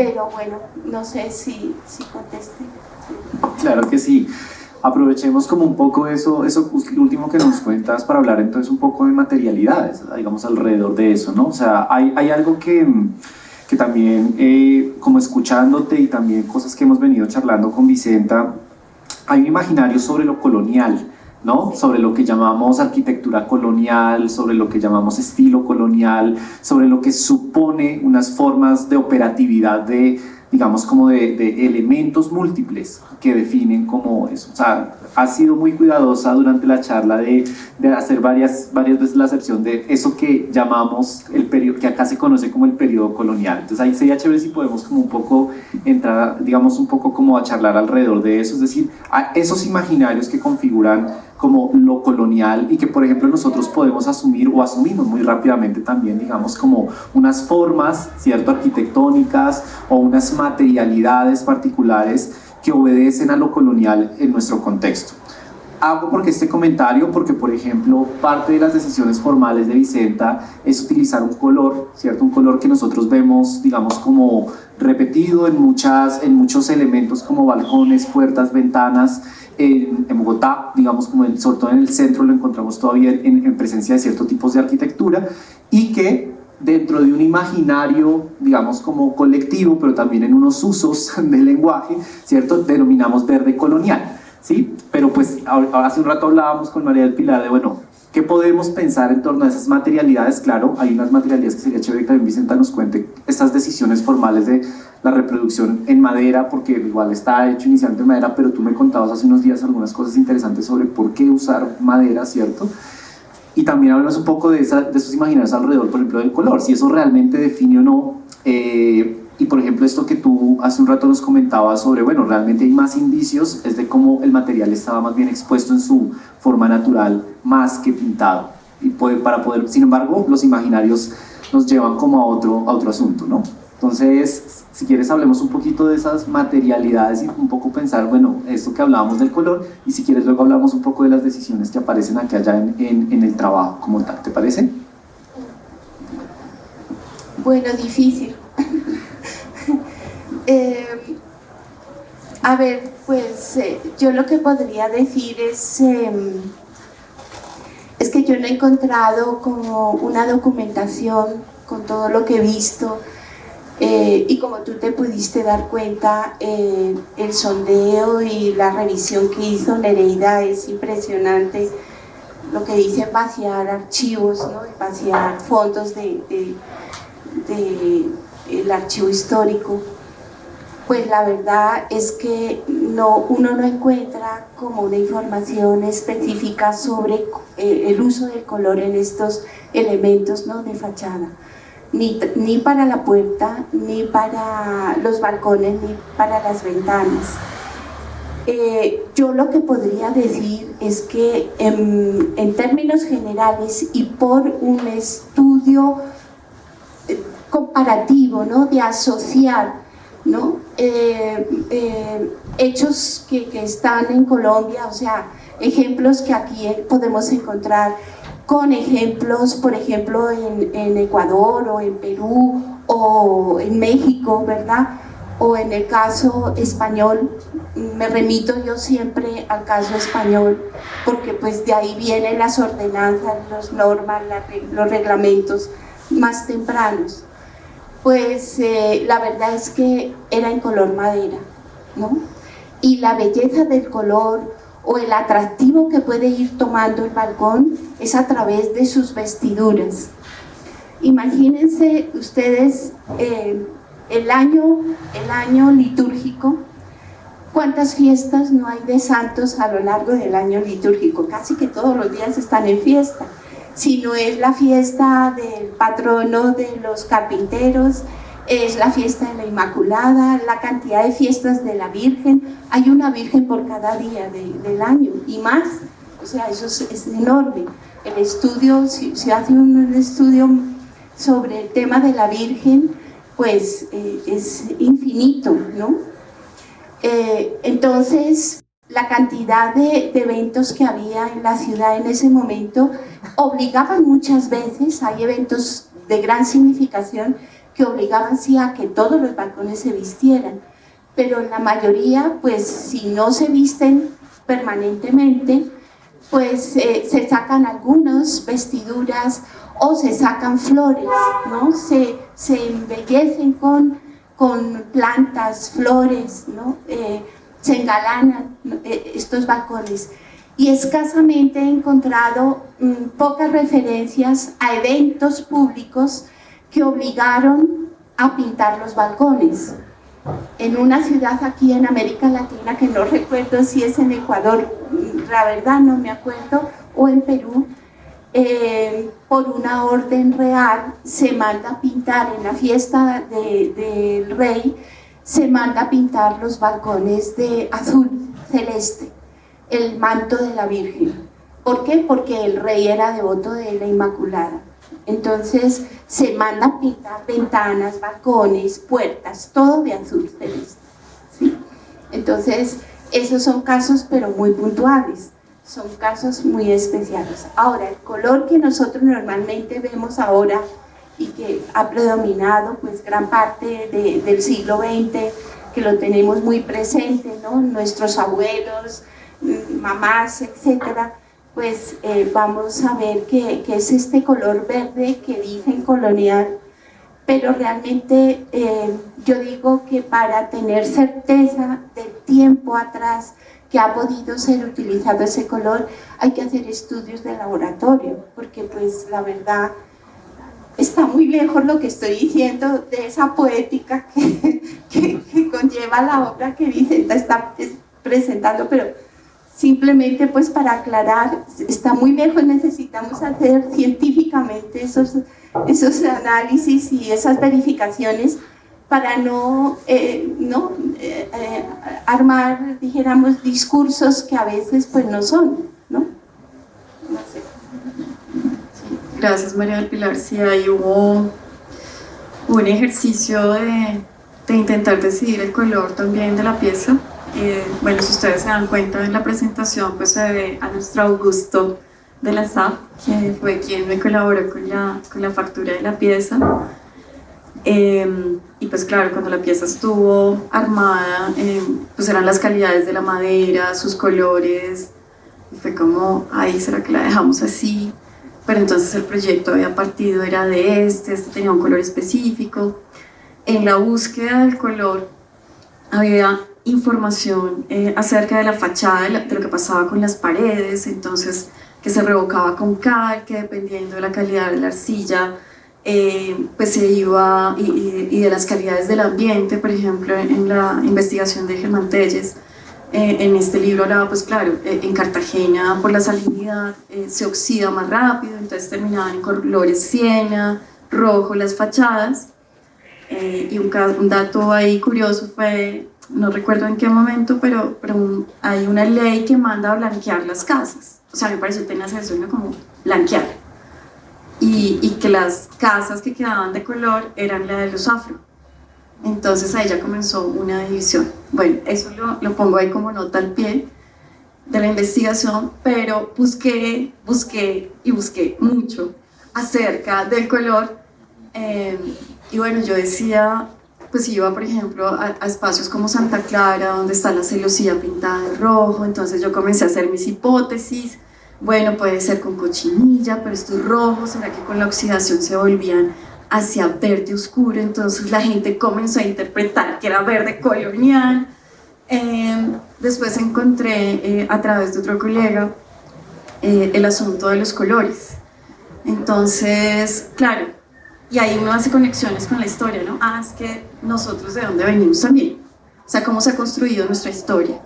pero bueno, no sé si contesté. Claro que sí. Aprovechemos como un poco eso último que nos cuentas para hablar entonces un poco de materialidades, digamos, alrededor de eso, ¿no? O sea, hay algo que también, como escuchándote y también cosas que hemos venido charlando con Vicenta, hay un imaginario sobre lo colonial, ¿no? Sobre lo que llamamos arquitectura colonial, sobre lo que llamamos estilo colonial, sobre lo que supone unas formas de operatividad digamos, como de elementos múltiples que definen como eso. O sea, ha sido muy cuidadosa durante la charla de hacer varias veces la acepción de eso que llamamos el periodo, que acá se conoce como el periodo colonial. Entonces ahí sería chévere si podemos como un poco entrar, digamos, un poco como a charlar alrededor de eso, es decir, a esos imaginarios que configuran como lo colonial y que, por ejemplo, nosotros podemos asumir o asumimos muy rápidamente también, digamos, como unas formas, ¿cierto?, arquitectónicas o unas materialidades particulares que obedecen a lo colonial en nuestro contexto. Hago porque este comentario, porque por ejemplo parte de las decisiones formales de Vicenta es utilizar un color, ¿cierto? Un color que nosotros vemos, digamos, como repetido en muchos elementos como balcones, puertas, ventanas. En Bogotá, digamos, sobre todo en el centro lo encontramos todavía en presencia de ciertos tipos de arquitectura y que dentro de un imaginario, digamos, como colectivo, pero también en unos usos del lenguaje, ¿cierto?, denominamos verde colonial, ¿sí? Pero pues hace un rato hablábamos con María del Pilar de, bueno, ¿qué podemos pensar en torno a esas materialidades? Claro, hay unas materialidades que sería chévere que también Vicenta nos cuente estas decisiones formales de la reproducción en madera, porque igual está hecho inicialmente en madera, pero tú me contabas hace unos días algunas cosas interesantes sobre por qué usar madera, ¿cierto? Y también hablas un poco de esos imaginarios alrededor, por ejemplo, del color, si eso realmente define o no. Y por ejemplo, esto que tú hace un rato nos comentabas sobre, bueno, realmente hay más indicios, es de cómo el material estaba más bien expuesto en su forma natural, más que pintado. Y sin embargo, los imaginarios nos llevan como a otro asunto, ¿no? Entonces, si quieres hablemos un poquito de esas materialidades y un poco pensar, bueno, esto que hablábamos del color, y si quieres luego hablamos un poco de las decisiones que aparecen aquí allá en el trabajo como tal, ¿te parece? Bueno, difícil. A ver, pues yo lo que podría decir es que yo no he encontrado como una documentación con todo lo que he visto. Y como tú te pudiste dar cuenta, el sondeo y la revisión que hizo Nereida es impresionante. Lo que dice vaciar archivos, ¿no? Vaciar fondos del archivo histórico. Pues la verdad es que uno no encuentra como una información específica sobre el uso del color en estos elementos, ¿no?, de fachada. Ni para la puerta, ni para los balcones, ni para las ventanas. Yo lo que podría decir es que en términos generales y por un estudio comparativo, ¿no?, de asociar, ¿no?, hechos que están en Colombia, o sea, ejemplos que aquí podemos encontrar con ejemplos, por ejemplo, en Ecuador o en Perú o en México, ¿verdad? O en el caso español, me remito yo siempre al caso español, porque pues de ahí vienen las ordenanzas, las normas, los reglamentos más tempranos. Pues la verdad es que era en color madera, ¿no? Y la belleza del color o el atractivo que puede ir tomando el balcón es a través de sus vestiduras. Imagínense ustedes el año litúrgico, ¿cuántas fiestas no hay de santos a lo largo del año litúrgico? Casi que todos los días están en fiesta. Si no es la fiesta del patrono de los carpinteros, es la fiesta de la Inmaculada, la cantidad de fiestas de la Virgen. Hay una Virgen por cada día del año y más, o sea, eso es enorme. El estudio, si hace un estudio sobre el tema de la Virgen, pues es infinito, ¿no? Entonces, la cantidad de eventos que había en la ciudad en ese momento obligaban muchas veces, hay eventos de gran significación que obligaban sí a que todos los balcones se vistieran, pero la mayoría, pues si no se visten permanentemente, pues se sacan algunas vestiduras o se sacan flores, ¿no? Se embellecen con plantas, flores, ¿no? Se engalanan estos balcones. Y escasamente he encontrado pocas referencias a eventos públicos que obligaron a pintar los balcones. En una ciudad aquí en América Latina, que no recuerdo si es en Ecuador, la verdad no me acuerdo, o en Perú, por una orden real se manda a pintar en la fiesta del rey, se manda a pintar los balcones de azul celeste, el manto de la Virgen. ¿Por qué? Porque el rey era devoto de la Inmaculada. Entonces se manda a pintar ventanas, balcones, puertas, todo de azul celeste, ¿sí? Entonces esos son casos pero muy puntuales, son casos muy especiales. Ahora, el color que nosotros normalmente vemos ahora y que ha predominado pues gran parte del siglo XX, que lo tenemos muy presente, ¿no? Nuestros abuelos, mamás, etcétera, pues vamos a ver que es este color verde que dicen colonial, pero realmente yo digo que para tener certeza del tiempo atrás que ha podido ser utilizado ese color hay que hacer estudios de laboratorio, porque pues la verdad está muy lejos lo que estoy diciendo de esa poética que conlleva la obra que Vicenta está presentando, pero simplemente pues para aclarar, está muy lejos, necesitamos hacer científicamente esos análisis y esas verificaciones para no armar, dijéramos, discursos que a veces pues no son, ¿no? No sé. Gracias, María del Pilar. Sí, ahí hubo un ejercicio de intentar decidir el color también de la pieza. Bueno, si ustedes se dan cuenta en la presentación, pues se ve a nuestro Augusto de la SAP, que fue quien me colaboró con la factura de la pieza. Y pues claro, cuando la pieza estuvo armada, pues eran las calidades de la madera, sus colores, y fue como, ay, ¿será que la dejamos así? Pero entonces el proyecto había partido, era de este tenía un color específico. En la búsqueda del color había información acerca de la fachada, de lo que pasaba con las paredes, entonces que se revocaba con cal, que dependiendo de la calidad de la arcilla, pues se iba, y de las calidades del ambiente. Por ejemplo, en la investigación de Germán Telles, en este libro hablaba, pues claro, en Cartagena por la salinidad se oxida más rápido, entonces terminaban en colores siena, rojo las fachadas. Y un dato ahí curioso fue, no recuerdo en qué momento, pero hay una ley que manda a blanquear las casas. O sea, me pareció tener eso, ¿no? Como blanquear. Y que las casas que quedaban de color eran la de los afro. Entonces ahí ya comenzó una división. Bueno, eso lo pongo ahí como nota al pie de la investigación, pero busqué mucho acerca del color. Y bueno, yo decía, pues iba por ejemplo a espacios como Santa Clara, donde está la celosía pintada de rojo, entonces yo comencé a hacer mis hipótesis. Bueno, puede ser con cochinilla, pero esto es rojo, ¿será que con la oxidación se volvían hacia verde oscuro? Entonces la gente comenzó a interpretar que era verde colonial. Después encontré a través de otro colega el asunto de los colores. Entonces, claro, y ahí uno hace conexiones con la historia, ¿no? Ah, es que nosotros de dónde venimos también, o sea, cómo se ha construido nuestra historia.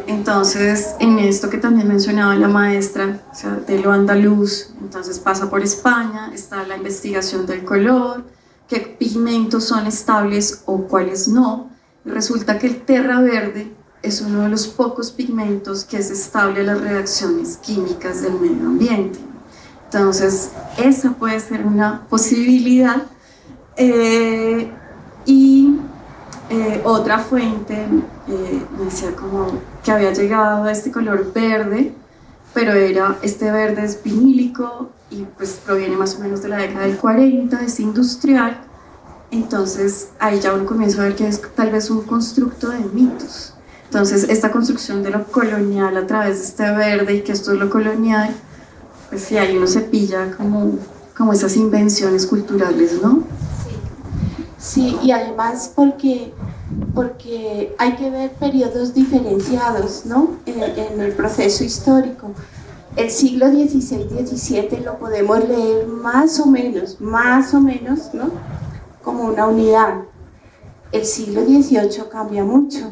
Entonces, en esto que también mencionaba la maestra, o sea, de lo andaluz, entonces pasa por España, está la investigación del color, qué pigmentos son estables o cuáles no. Resulta que el terra verde es uno de los pocos pigmentos que es estable a las reacciones químicas del medio ambiente. Entonces, esa puede ser una posibilidad. Otra fuente me decía como que había llegado a este color verde, pero este verde es vinílico y pues proviene más o menos de la década del 40, es industrial. Entonces ahí ya uno comienza a ver que es tal vez un constructo de mitos. Entonces esta construcción de lo colonial a través de este verde y que esto es lo colonial, pues sí, ahí uno se pilla como esas invenciones culturales, ¿no? Sí, y además porque hay que ver periodos diferenciados, ¿no? En el proceso histórico. El siglo XVI-XVII lo podemos leer más o menos, ¿no? Como una unidad. El siglo XVIII cambia mucho,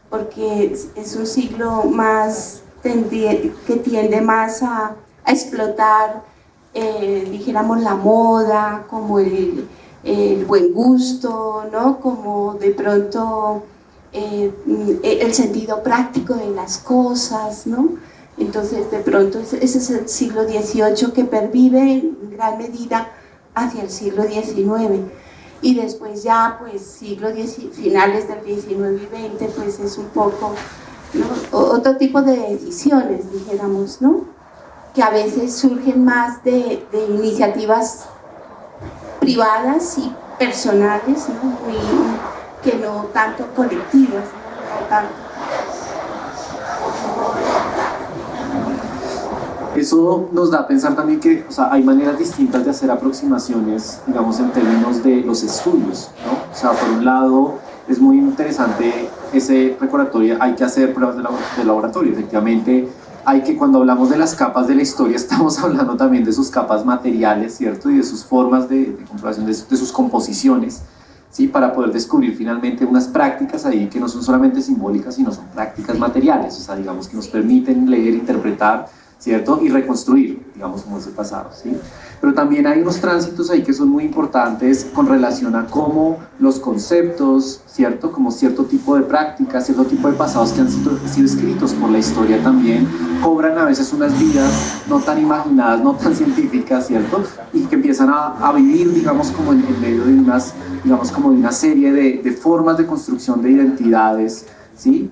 porque es un siglo más que tiende más a explotar, dijéramos, la moda, como el buen gusto, ¿no? Como de pronto el sentido práctico de las cosas, ¿no? Entonces, de pronto, ese es el siglo XVIII que pervive en gran medida hacia el siglo XIX. Y después ya, pues, finales del XIX y XX, pues es un poco, ¿no? Otro tipo de decisiones, dijéramos, ¿no? Que a veces surgen más de iniciativas privadas y personales, ¿no? Que no tanto colectivas, ¿no? No tanto. Eso nos da a pensar también que, o sea, hay maneras distintas de hacer aproximaciones, digamos, en términos de los estudios, ¿no? O sea, por un lado, es muy interesante ese recordatorio, hay que hacer pruebas de laboratorio, efectivamente, hay que, cuando hablamos de las capas de la historia, estamos hablando también de sus capas materiales, ¿cierto? Y de sus formas de comprobación, de sus composiciones, ¿sí? Para poder descubrir finalmente unas prácticas ahí que no son solamente simbólicas, sino son prácticas materiales, o sea, digamos, que nos permiten leer, interpretar, ¿cierto? Y reconstruir, digamos, como ese pasado, ¿sí? Pero también hay unos tránsitos ahí que son muy importantes con relación a cómo los conceptos, ¿cierto? Como cierto tipo de prácticas, cierto tipo de pasados que han sido escritos por la historia también, cobran a veces unas vidas no tan imaginadas, no tan científicas, ¿cierto? Y que empiezan a vivir, digamos, como en medio de unas, digamos, como de una serie de formas de construcción de identidades, ¿sí?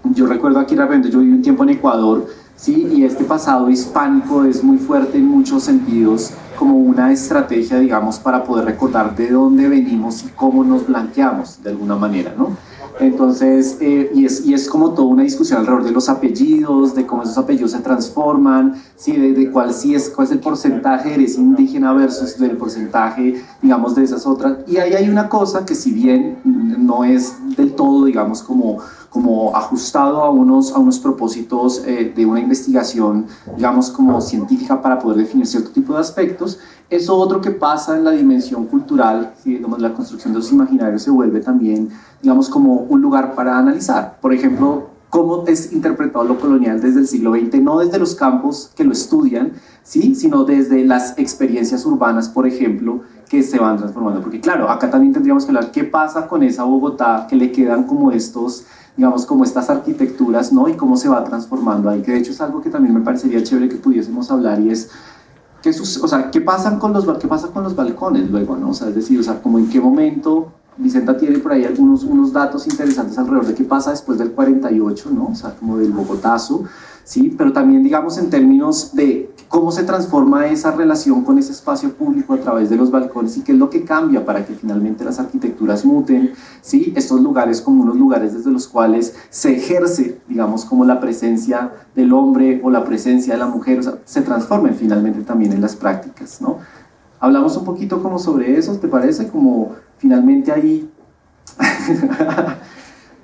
Yo recuerdo aquí rápidamente, yo viví un tiempo en Ecuador, ¿sí? Y este pasado hispánico es muy fuerte en muchos sentidos, como una estrategia, digamos, para poder recordar de dónde venimos y cómo nos blanqueamos, de alguna manera, ¿no? Entonces, y es como toda una discusión alrededor de los apellidos, de cómo esos apellidos se transforman, ¿sí? De cuál es el porcentaje eres indígena versus el porcentaje, digamos, de esas otras. Y ahí hay una cosa que, si bien no es del todo, digamos, como ajustado a unos propósitos de una investigación, digamos, como científica para poder definir cierto tipo de aspectos, eso otro que pasa en la dimensión cultural, ¿sí? Digamos, la construcción de los imaginarios se vuelve también, digamos, como un lugar para analizar. Por ejemplo, cómo es interpretado lo colonial desde el siglo XX, no desde los campos que lo estudian, ¿sí? Sino desde las experiencias urbanas, por ejemplo, que se van transformando. Porque claro, acá también tendríamos que hablar qué pasa con esa Bogotá que le quedan como estos, digamos, como estas arquitecturas, ¿no? Y cómo se va transformando ahí, que de hecho es algo que también me parecería chévere que pudiésemos hablar, y es ¿qué pasa con los balcones luego, ¿no? O sea, es decir, o sea, como en qué momento. Vicenta tiene por ahí unos datos interesantes alrededor de qué pasa después del 48, ¿no? O sea, como del Bogotazo, ¿sí? Pero también, digamos, en términos de cómo se transforma esa relación con ese espacio público a través de los balcones y qué es lo que cambia para que finalmente las arquitecturas muten, ¿sí? Estos lugares como unos lugares desde los cuales se ejerce, digamos, como la presencia del hombre o la presencia de la mujer, o sea, se transformen finalmente también en las prácticas, ¿no? Hablamos un poquito como sobre eso, ¿te parece? Como finalmente ahí,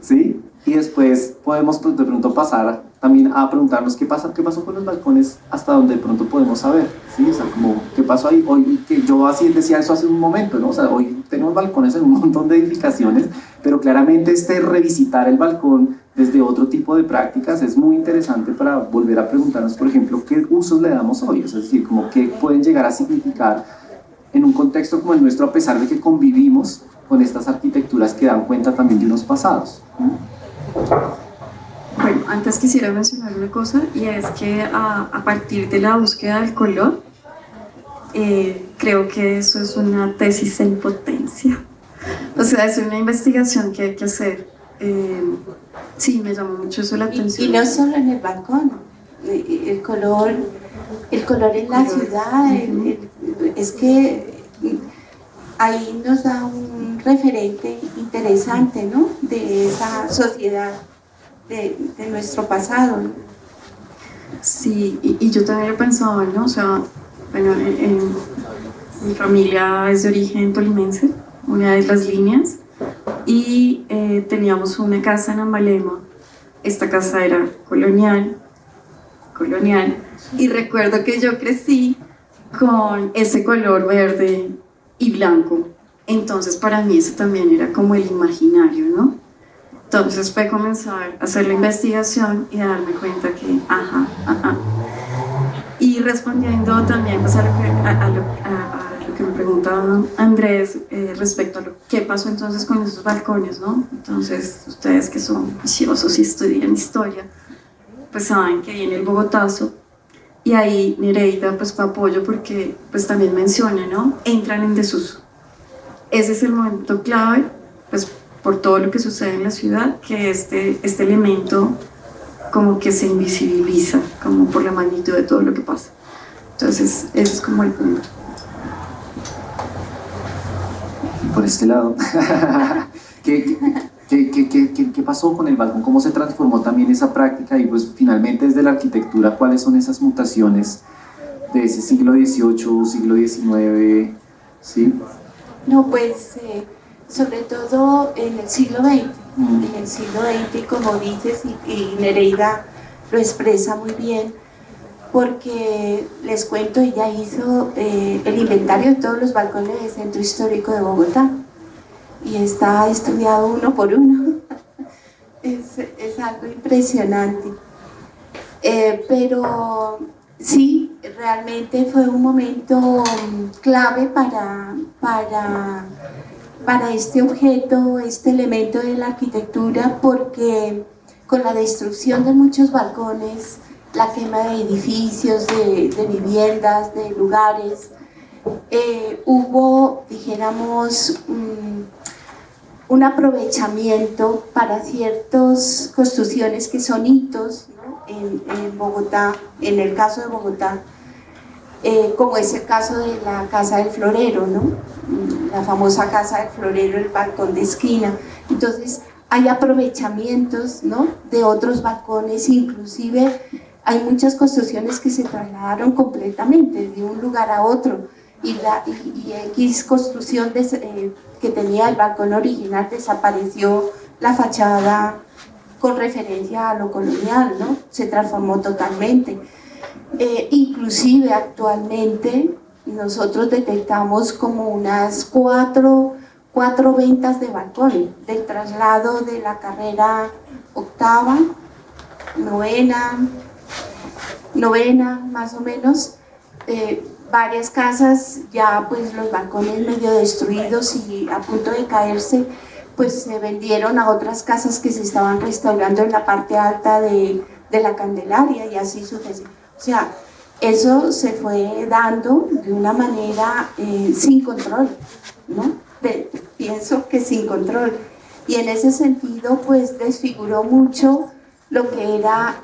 ¿sí? Y después podemos, pues, de pronto pasar también a preguntarnos qué pasó con los balcones, hasta donde de pronto podemos saber, ¿sí? O sea, como qué pasó ahí hoy, que yo así decía eso hace un momento, ¿no? O sea, hoy tenemos balcones en un montón de edificaciones, pero claramente revisitar el balcón desde otro tipo de prácticas es muy interesante para volver a preguntarnos, por ejemplo, qué usos le damos hoy, o sea, es decir, como qué pueden llegar a significar en un contexto como el nuestro, a pesar de que convivimos con estas arquitecturas que dan cuenta también de unos pasados. Bueno, antes quisiera mencionar una cosa, y es que a partir de la búsqueda del color, creo que eso es una tesis en potencia. O sea, es una investigación que hay que hacer. Sí, me llamó mucho eso la atención. Y no solo en el balcón, el color en la ciudad, es que ahí nos da un referente interesante, ¿no? De esa sociedad, de nuestro pasado, ¿no? Sí, y yo también lo pensaba, ¿no? O sea, bueno, mi familia es de origen tolimense, una de las líneas, y teníamos una casa en Ambalema. Esta casa era colonial, y recuerdo que yo crecí con ese color verde y blanco. Entonces para mí eso también era como el imaginario, ¿no? Entonces fue comenzar a hacer la investigación y darme cuenta que, Y respondiendo también pues, a lo que me preguntaba Andrés respecto a lo que pasó entonces con esos balcones, ¿no? Entonces, ustedes que son viciosos y estudian historia, pues saben que viene el Bogotazo, y ahí Nereida pues fue apoyo porque pues también menciona, ¿no? Entran en desuso. Ese es el momento clave, pues por todo lo que sucede en la ciudad, que este elemento como que se invisibiliza, como por la magnitud de todo lo que pasa. Entonces, ese es como el punto. Y por este lado, ¿qué pasó con el balcón? ¿Cómo se transformó también esa práctica? Y pues finalmente desde la arquitectura, ¿cuáles son esas mutaciones de ese siglo XVIII, siglo XIX? ¿Sí? No, pues sobre todo en el siglo XX. En el siglo XX, como dices, y Nereida lo expresa muy bien, porque les cuento, ella hizo el inventario de todos los balcones del centro histórico de Bogotá y está estudiado uno por uno. Es algo impresionante. Pero sí, realmente fue un momento clave para este objeto, este elemento de la arquitectura, porque con la destrucción de muchos balcones, la quema de edificios, de viviendas, de lugares, hubo, dijéramos, un aprovechamiento para ciertas construcciones que son hitos, ¿no? En Bogotá, en el caso de Bogotá, como es el caso de la Casa del Florero, ¿no? La famosa Casa del Florero, el balcón de esquina. Entonces hay aprovechamientos, ¿no? De otros balcones, inclusive hay muchas construcciones que se trasladaron completamente de un lugar a otro, y X construcción que tenía el balcón original desapareció, la fachada con referencia a lo colonial, ¿no? Se transformó totalmente. Inclusive actualmente nosotros detectamos como unas cuatro ventas de balcón, del traslado de la carrera octava, novena más o menos, varias casas ya pues los balcones medio destruidos y a punto de caerse, pues se vendieron a otras casas que se estaban restaurando en la parte alta de la Candelaria y así sucesivamente. O sea, eso se fue dando de una manera sin control, ¿no? Pienso que sin control. Y en ese sentido, pues desfiguró mucho lo que era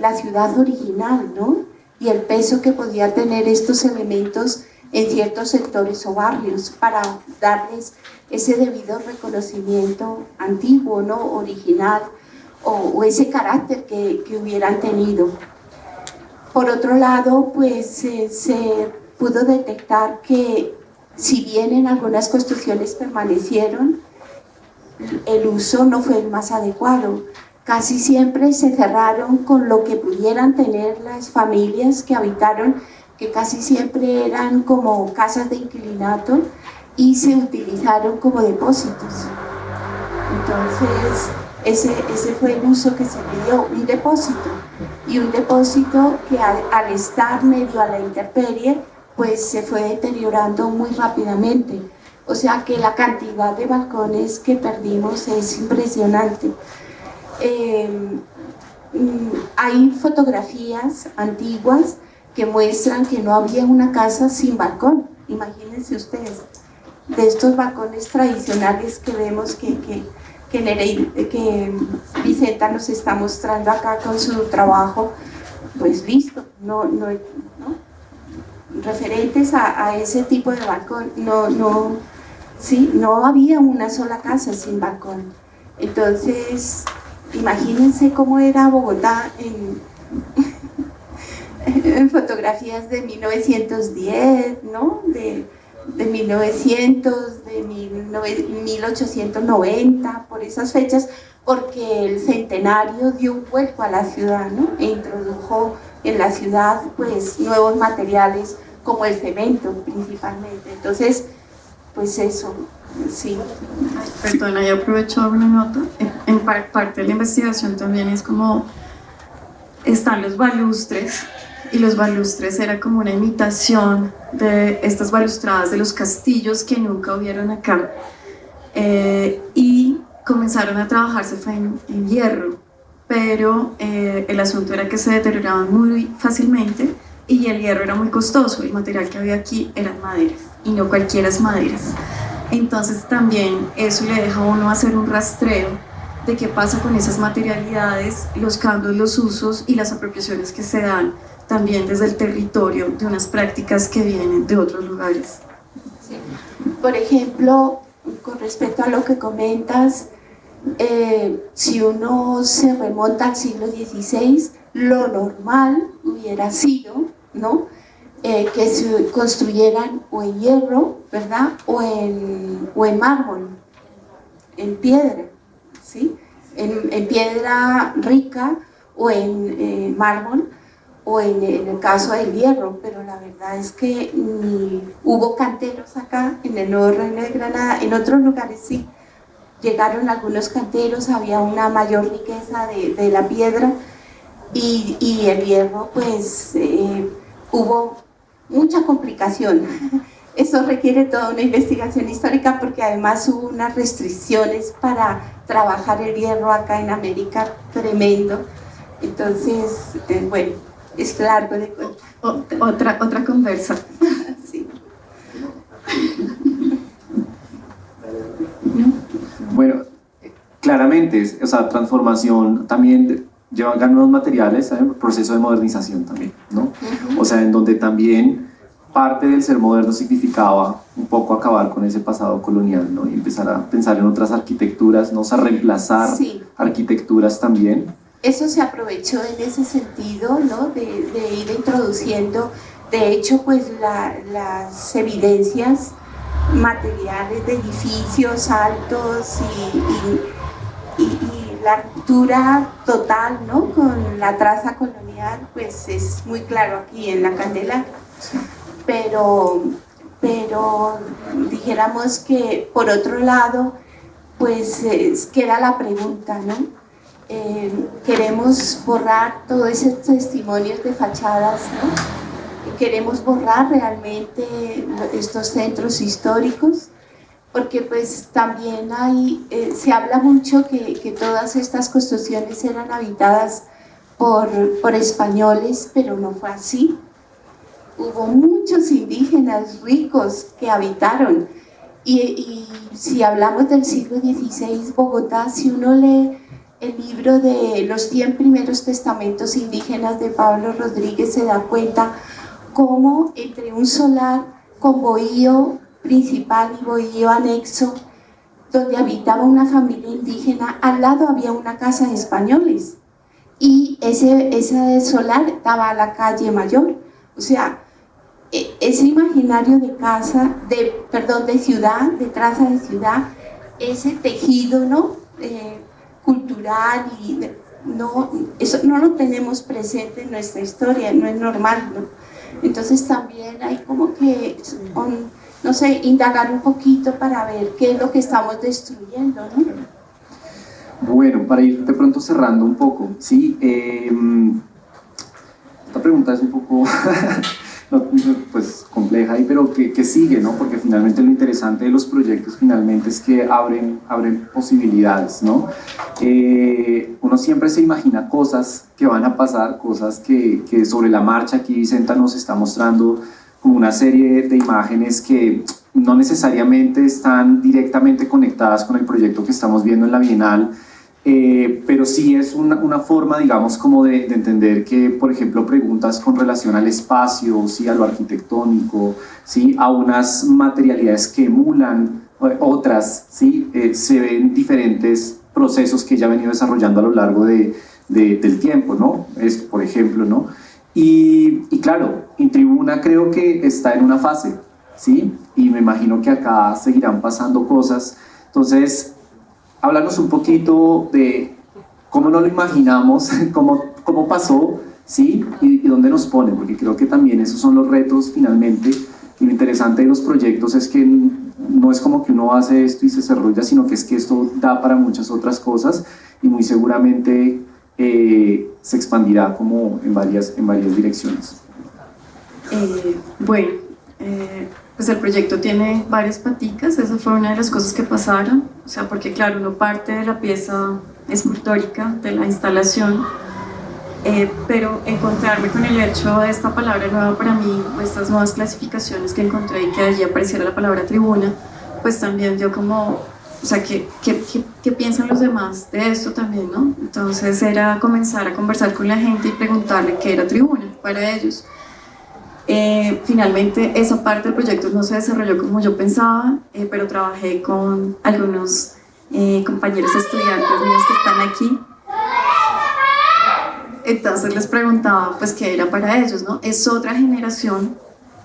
la ciudad original, ¿no? Y el peso que podía tener estos elementos en ciertos sectores o barrios para darles ese debido reconocimiento antiguo, ¿no? Original, o ese carácter que hubieran tenido. Por otro lado, pues se pudo detectar que si bien en algunas construcciones permanecieron, el uso no fue el más adecuado. Casi siempre se cerraron con lo que pudieran tener las familias que habitaron, que casi siempre eran como casas de inquilinato, y se utilizaron como depósitos. Entonces, ese fue el uso que se le dio, un depósito. Y un depósito que al estar medio a la intemperie, pues se fue deteriorando muy rápidamente. O sea que la cantidad de balcones que perdimos es impresionante. Hay fotografías antiguas que muestran que no había una casa sin balcón. Imagínense ustedes, de estos balcones tradicionales que vemos que Vicenta nos está mostrando acá con su trabajo, pues listo, no, referentes a ese tipo de balcón, sí, no había una sola casa sin balcón. Entonces, imagínense cómo era Bogotá en fotografías de 1910, ¿no? De 1900, de 1890, por esas fechas, porque el centenario dio un vuelco a la ciudad, ¿no? E introdujo en la ciudad pues nuevos materiales como el cemento principalmente. Entonces, pues eso, sí. Ay, perdona, yo aprovecho una nota. En parte de la investigación también es como están los balustres, y los balustres era como una imitación de estas balustradas de los castillos que nunca hubieron acá, y comenzaron a trabajarse fue en hierro, pero el asunto era que se deterioraban muy fácilmente y el hierro era muy costoso. El material que había aquí eran maderas, y no cualquiera es maderas. Entonces también eso le deja a uno hacer un rastreo de qué pasa con esas materialidades, los cambios, los usos y las apropiaciones que se dan también desde el territorio de unas prácticas que vienen de otros lugares. Sí. Por ejemplo, con respecto a lo que comentas, si uno se remonta al siglo XVI, lo normal hubiera sido, ¿no? Que se construyeran o en hierro, ¿verdad? O en mármol, en piedra, ¿sí? En piedra rica o en mármol, o en el caso del hierro, pero la verdad es que hubo canteros acá en el Nuevo Reino de Granada. En otros lugares sí, llegaron algunos canteros, había una mayor riqueza de la piedra, y el hierro pues hubo mucha complicación. Eso requiere toda una investigación histórica, porque además hubo unas restricciones para trabajar el hierro acá en América, tremendo. Entonces, bueno, es largo de contar. Otra conversa. Sí. Bueno, claramente, o sea, transformación también lleva a nuevos materiales, ¿saben? Proceso de modernización también, ¿no? O sea, en donde también parte del ser moderno significaba un poco acabar con ese pasado colonial, ¿no? Y empezar a pensar en otras arquitecturas, ¿no? O sea, reemplazar arquitecturas también. Eso se aprovechó en ese sentido, ¿no? De ir introduciendo, de hecho, pues las evidencias materiales de edificios altos y la ruptura total, ¿no? Con la traza colonial, pues es muy claro aquí en la Candelaria. Pero dijéramos que por otro lado, pues queda la pregunta, ¿no? Queremos borrar todos esos testimonios de fachadas, ¿no? Queremos borrar realmente estos centros históricos, porque pues también se habla mucho que todas estas construcciones eran habitadas por españoles, pero no fue así. Hubo muchos indígenas ricos que habitaron, y si hablamos del siglo XVI, Bogotá, si uno lee el libro de los 100 primeros testamentos indígenas de Pablo Rodríguez, se da cuenta cómo entre un solar con bohío principal y bohío anexo, donde habitaba una familia indígena, al lado había una casa de españoles, y ese solar daba a la calle Mayor. O sea, ese imaginario de casa, de ciudad, de traza de ciudad, ese tejido, ¿no? Cultural, eso no lo tenemos presente en nuestra historia, no es normal, ¿no? Entonces también hay como que, no sé, indagar un poquito para ver qué es lo que estamos destruyendo, ¿no? Bueno, para ir de pronto cerrando un poco, ¿sí? Esta pregunta es un poco pues compleja, pero que sigue, ¿no? Porque finalmente lo interesante de los proyectos finalmente es que abren posibilidades, ¿no? Uno siempre se imagina cosas que van a pasar, cosas que sobre la marcha. Aquí Vicenta nos está mostrando como una serie de imágenes que no necesariamente están directamente conectadas con el proyecto que estamos viendo en la Bienal, pero sí es una forma, digamos, como de entender que, por ejemplo, preguntas con relación al espacio, ¿sí? A lo arquitectónico, ¿sí? A unas materialidades que emulan otras, ¿sí? Se ven diferentes procesos que ella ha venido desarrollando a lo largo del tiempo, ¿no? Esto, por ejemplo, ¿no? Y claro, Intribuna creo que está en una fase, ¿sí? Y me imagino que acá seguirán pasando cosas. Entonces, háblanos un poquito de cómo nos lo imaginamos, cómo pasó, ¿sí? Y dónde nos pone, porque creo que también esos son los retos finalmente. Y lo interesante de los proyectos es que no es como que uno hace esto y se desarrolla, sino que es que esto da para muchas otras cosas y muy seguramente se expandirá como en varias direcciones. Bueno, pues el proyecto tiene varias paticas, esa fue una de las cosas que pasaron, o sea, porque claro, uno parte de la pieza escultórica, de la instalación, pero encontrarme con el hecho de esta palabra nueva para mí, o estas nuevas clasificaciones que encontré y que allí apareciera la palabra tribuna, pues también dio como, o sea, ¿qué piensan los demás de esto también, no? Entonces era comenzar a conversar con la gente y preguntarle qué era tribuna para ellos. Finalmente esa parte del proyecto no se desarrolló como yo pensaba, pero trabajé con algunos compañeros estudiantes míos que están aquí. Entonces les preguntaba pues qué era para ellos, ¿no? Es otra generación,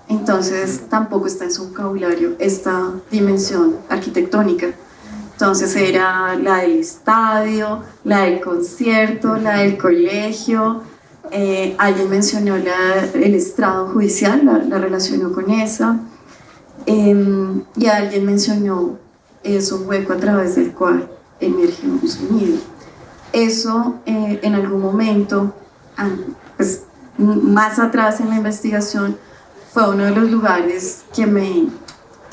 entonces tampoco está en su vocabulario esta dimensión arquitectónica. Entonces era la del estadio, la del concierto, la del colegio. Alguien mencionó el estrado judicial, la relacionó con esa, y alguien mencionó es un hueco a través del cual emerge un sonido. Eso en algún momento, pues, más atrás en la investigación, fue uno de los lugares que me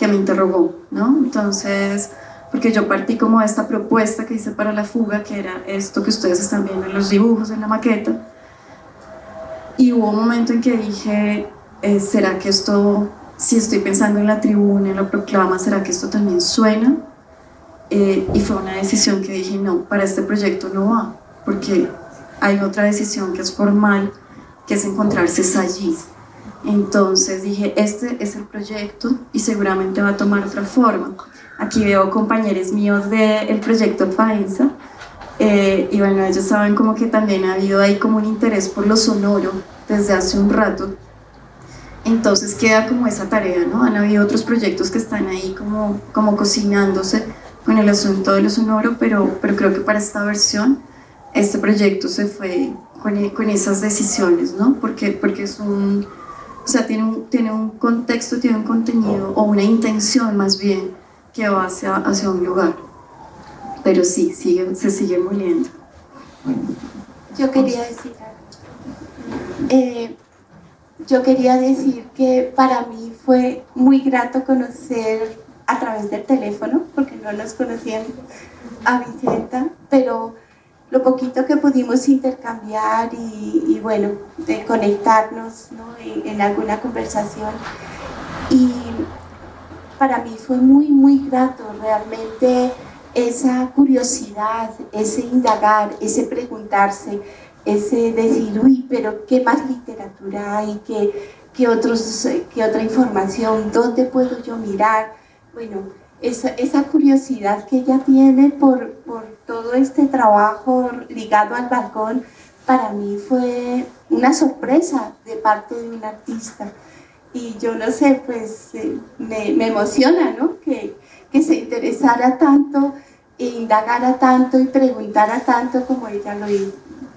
interrogó, ¿no? Entonces, porque yo partí como de esta propuesta que hice para la fuga, que era esto que ustedes están viendo en los dibujos, en la maqueta. Y hubo un momento en que dije, ¿será que esto, si estoy pensando en la tribuna, en la proclama, ¿será que esto también suena? Y fue una decisión que dije, no, para este proyecto no va, porque hay otra decisión que es formal, que es encontrarse allí. Entonces dije, este es el proyecto y seguramente va a tomar otra forma. Aquí veo compañeros míos del proyecto Faenza, y bueno, ellos saben como que también ha habido ahí como un interés por lo sonoro desde hace un rato. Entonces queda como esa tarea, ¿no? Han habido otros proyectos que están ahí como cocinándose con el asunto de lo sonoro, pero creo que para esta versión, este proyecto se fue con esas decisiones, ¿no? Porque es o sea, tiene un contexto, tiene un contenido, o una intención más bien, que va hacia un lugar. Pero sí, se sigue moliendo. Yo quería decir algo. Yo quería decir que para mí fue muy grato conocer a través del teléfono, porque no nos conocían a Vicenta, pero lo poquito que pudimos intercambiar y bueno, de conectarnos, ¿no? en alguna conversación. Y para mí fue muy, muy grato realmente esa curiosidad, ese indagar, ese preguntarse, ese decir, uy, pero ¿qué más literatura hay? ¿Qué otra información? ¿Dónde puedo yo mirar? Bueno, esa curiosidad que ella tiene por todo este trabajo ligado al balcón, para mí fue una sorpresa de parte de un artista. Y yo no sé, pues me emociona, ¿no? Que se interesara tanto, e indagara tanto y preguntara tanto como ella lo hizo.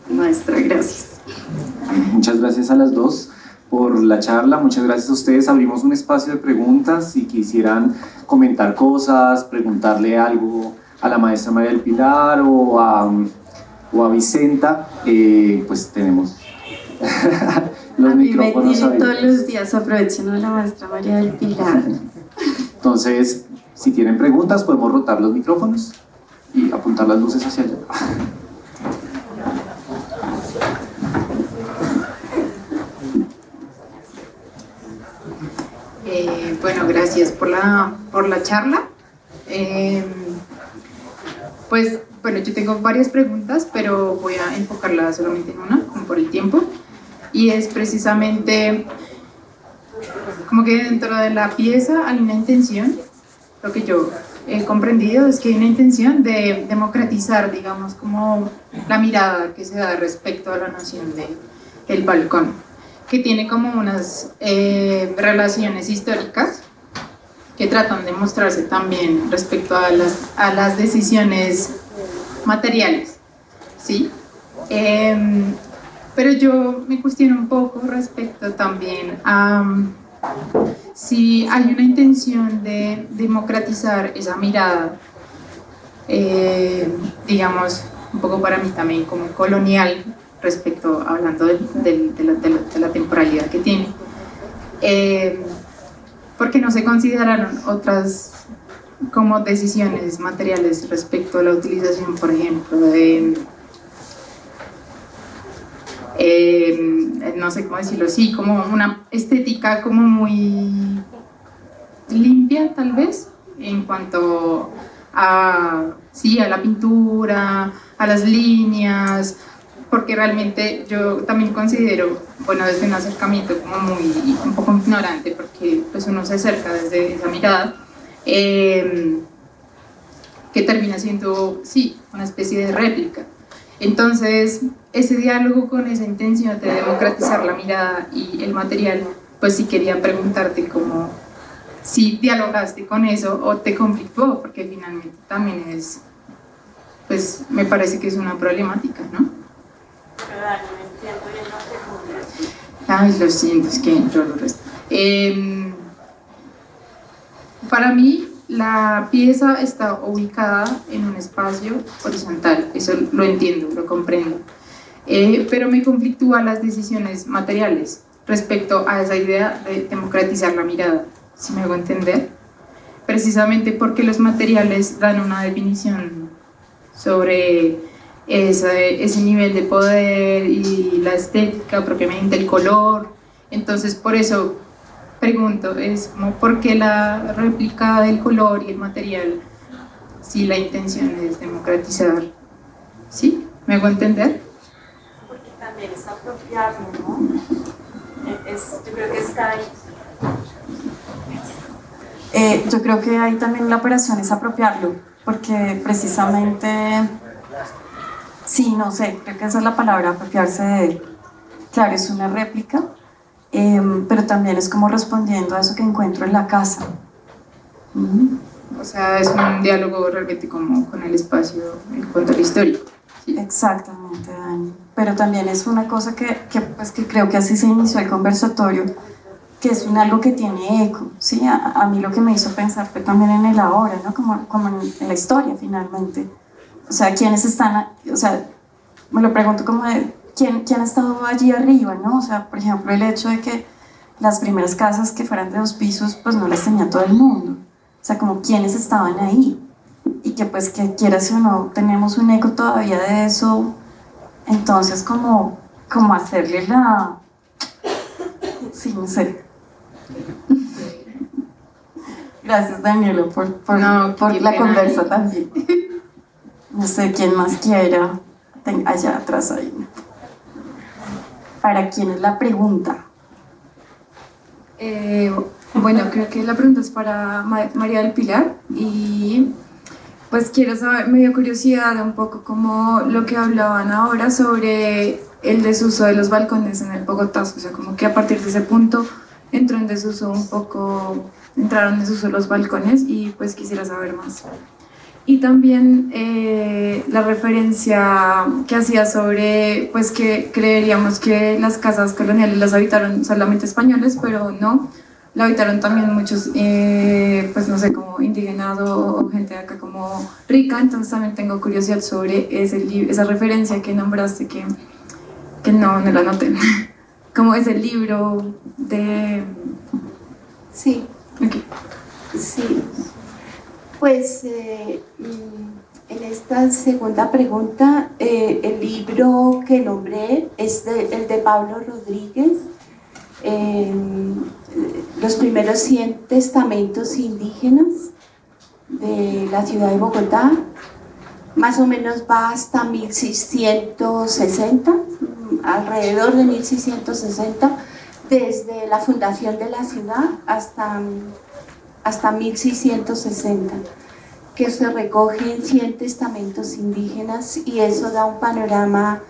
Maestra, gracias. Muchas gracias a las dos por la charla, muchas gracias a ustedes. Abrimos un espacio de preguntas. Si quisieran comentar cosas, preguntarle algo a la maestra María del Pilar o a Vicenta, pues tenemos los micrófonos abiertos. Todos los días aprovechen a la maestra María del Pilar. Entonces, si tienen preguntas, podemos rotar los micrófonos y apuntar las luces hacia allá. Bueno, gracias por la charla. Pues Bueno, yo tengo varias preguntas, pero voy a enfocarla solamente en una, como por el tiempo. Y es precisamente como que dentro de la pieza hay una intención, lo que yo he comprendido es que hay una intención de democratizar, digamos, como la mirada que se da respecto a la noción de el balcón, que tiene como unas relaciones históricas que tratan de mostrarse también respecto a las decisiones materiales, ¿sí? Pero yo me cuestiono un poco respecto también a si hay una intención de democratizar esa mirada, digamos, un poco para mí también como colonial, respecto, hablando de la temporalidad que tiene, porque no se consideraron otras como decisiones materiales respecto a la utilización, por ejemplo, de no sé cómo decirlo, sí, como una estética como muy limpia tal vez, en cuanto a, sí, a la pintura, a las líneas, porque realmente yo también considero, bueno, desde un acercamiento como un poco ignorante, porque pues uno se acerca desde esa mirada, que termina siendo, sí, una especie de réplica. Entonces, ese diálogo con esa intención de democratizar la mirada y el material, pues sí quería preguntarte como si dialogaste con eso o te conflictuó, porque finalmente también es, pues me parece que es una problemática, ¿no? Ay, lo siento, es que yo lo resto. Para mí, la pieza está ubicada en un espacio horizontal, eso lo entiendo, lo comprendo, pero me conflictúa las decisiones materiales respecto a esa idea de democratizar la mirada, si me hago entender, precisamente porque los materiales dan una definición sobre ese nivel de poder y la estética propiamente, el color. Entonces por eso pregunto, es como por qué la réplica del color y el material si la intención es democratizar. ¿Sí? ¿Me hago entender? Porque también es apropiarlo, ¿no? Yo creo que está ahí. Yo creo que ahí también la operación es apropiarlo, porque precisamente, sí, no sé, creo que esa es la palabra, apropiarse de él. Claro, es una réplica, pero también es como respondiendo a eso que encuentro en la casa. O sea, es un diálogo realmente como con el espacio en cuanto a la historia. ¿Sí? Exactamente, Dani. Pero también es una cosa pues, que creo que así se inició el conversatorio, que es algo que tiene eco, ¿sí? A mí lo que me hizo pensar fue también en el ahora, ¿no? Como en la historia, finalmente. O sea, ¿quiénes están, o sea, me lo pregunto como de, ¿quién ha estado allí arriba, ¿no? O sea, por ejemplo, el hecho de que las primeras casas que fueran de 2 pisos, pues no las tenía todo el mundo. O sea, como quiénes estaban ahí. Y que pues que quieras o no, tenemos un eco todavía de eso. Entonces, como hacerle la... Sí, no sé. Gracias, Daniela, por la conversa también. No sé quién más quiera. Allá atrás hay. ¿Para quién es la pregunta? Bueno, creo que la pregunta es para María del Pilar y pues quiero saber, me dio curiosidad un poco como lo que hablaban ahora sobre el desuso de los balcones en el Bogotazo, o sea, como que a partir de ese punto entraron en desuso los balcones y pues quisiera saber más. Y también la referencia que hacía sobre pues que creeríamos que las casas coloniales las habitaron solamente españoles, pero no, la habitaron también muchos, pues no sé, como indígenas o gente de acá como rica. Entonces también tengo curiosidad sobre esa referencia que nombraste que no la noté, como ese libro de... Sí. Okay. Sí. Pues en esta segunda pregunta, el libro que nombré es el de Pablo Rodríguez, los primeros 100 testamentos indígenas de la ciudad de Bogotá. más o menos va hasta 1660, alrededor de 1660, desde la fundación de la ciudad hasta 1660, que se recogen 100 testamentos indígenas, y eso da un panorama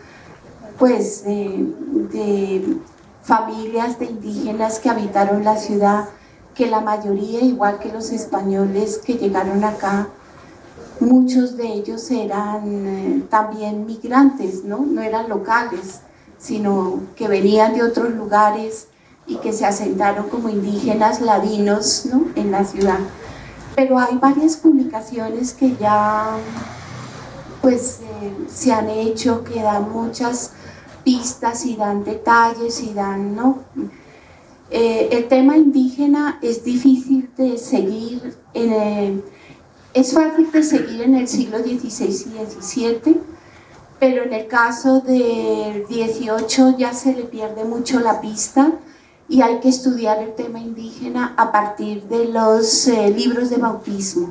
pues de familias de indígenas que habitaron la ciudad, que la mayoría, igual que los españoles que llegaron acá, muchos de ellos eran también migrantes, no eran locales, sino que venían de otros lugares y que se asentaron como indígenas ladinos, ¿no?, en la ciudad. Pero hay varias publicaciones que ya pues se han hecho, que dan muchas pistas y dan detalles y dan, ¿no? El tema indígena es difícil de seguir, es fácil de seguir en el siglo XVI y XVII, pero en el caso del XVIII ya se le pierde mucho la pista, y hay que estudiar el tema indígena a partir de los libros de bautismo.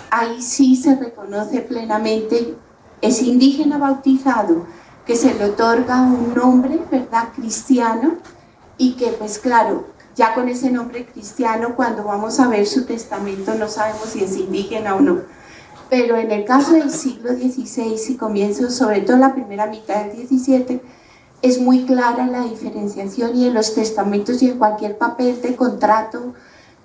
Ahí sí se reconoce plenamente ese indígena bautizado, que se le otorga un nombre, ¿verdad?, cristiano, y que pues claro, ya con ese nombre cristiano, cuando vamos a ver su testamento no sabemos si es indígena o no. Pero en el caso del siglo XVI y comienzos, sobre todo la primera mitad del XVII, es muy clara la diferenciación, y en los testamentos y en cualquier papel de contrato,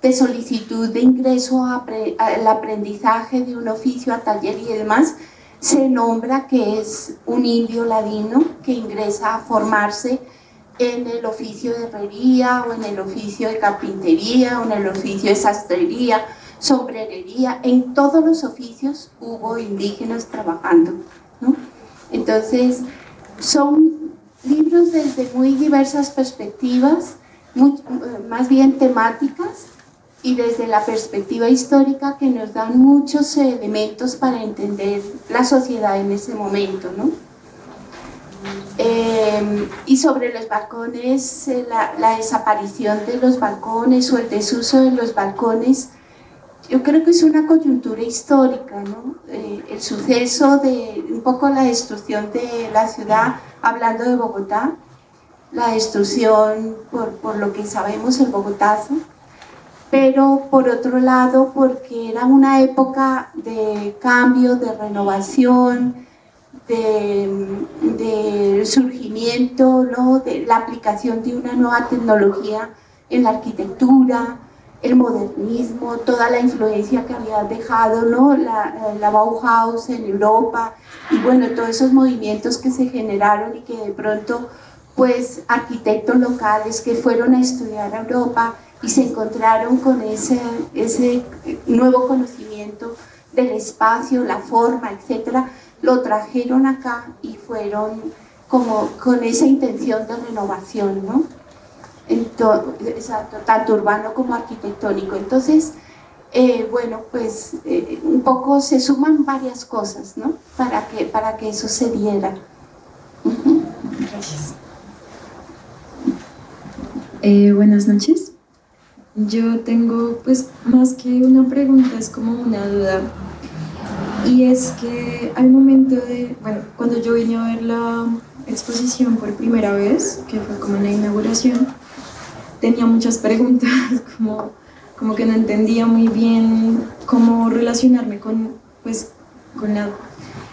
de solicitud de ingreso al aprendizaje de un oficio, a taller y demás, se nombra que es un indio ladino que ingresa a formarse en el oficio de herrería, o en el oficio de carpintería, o en el oficio de sastrería, sombrerería. En todos los oficios hubo indígenas trabajando, ¿no? Entonces son libros desde muy diversas perspectivas, más bien temáticas, y desde la perspectiva histórica, que nos dan muchos elementos para entender la sociedad en ese momento, ¿no? Y sobre los balcones, la desaparición de los balcones o el desuso de los balcones, yo creo que es una coyuntura histórica, ¿no? El suceso de un poco la destrucción de la ciudad, hablando de Bogotá, la destrucción por lo que sabemos, el Bogotazo, pero por otro lado porque era una época de cambio, de renovación, de surgimiento, ¿no?, de la aplicación de una nueva tecnología en la arquitectura, el modernismo, toda la influencia que había dejado, ¿no?, la Bauhaus en Europa, y bueno, todos esos movimientos que se generaron, y que de pronto pues arquitectos locales que fueron a estudiar a Europa y se encontraron con ese nuevo conocimiento del espacio, la forma, etcétera, lo trajeron acá y fueron como con esa intención de renovación, ¿no? Exacto, tanto urbano como arquitectónico. Entonces, bueno, pues un poco se suman varias cosas, ¿no?, para que eso se diera. Gracias. Buenas noches. Yo tengo, pues, más que una pregunta, es como una duda. Y es que al momento de, bueno, cuando yo vine a ver la exposición por primera vez, que fue como en la inauguración, tenía muchas preguntas, como que no entendía muy bien cómo relacionarme con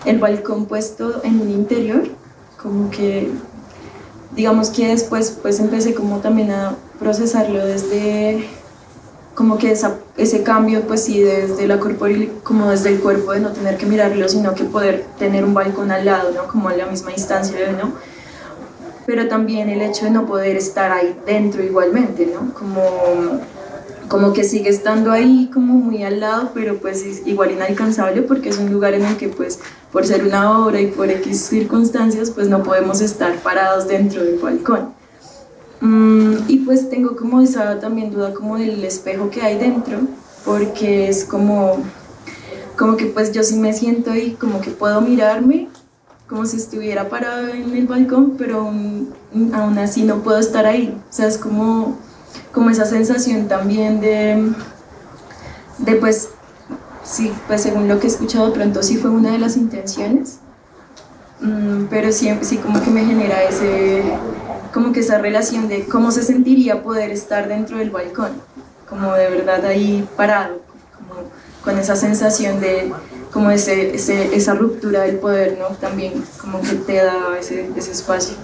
el balcón puesto en un interior. Como que, digamos que después pues empecé como también a procesarlo desde como que ese cambio, pues sí, desde la corporal, como desde el cuerpo, de no tener que mirarlo, sino que poder tener un balcón al lado, ¿no?, como a la misma distancia, ¿no? Pero también el hecho de no poder estar ahí dentro igualmente, ¿no? Como que sigue estando ahí como muy al lado, pero pues es igual inalcanzable, porque es un lugar en el que pues por ser una obra y por X circunstancias pues no podemos estar parados dentro del balcón. Y pues tengo como esa también duda como del espejo que hay dentro, porque es como que pues yo sí me siento y como que puedo mirarme como si estuviera parado en el balcón, pero aún así no puedo estar ahí. O sea, es como esa sensación también de pues sí, pues según lo que he escuchado, de pronto sí fue una de las intenciones, pero sí como que me genera como que esa relación de cómo se sentiría poder estar dentro del balcón, como de verdad ahí parado, como con esa sensación de como esa ruptura del poder, ¿no? También como que te da ese espacio.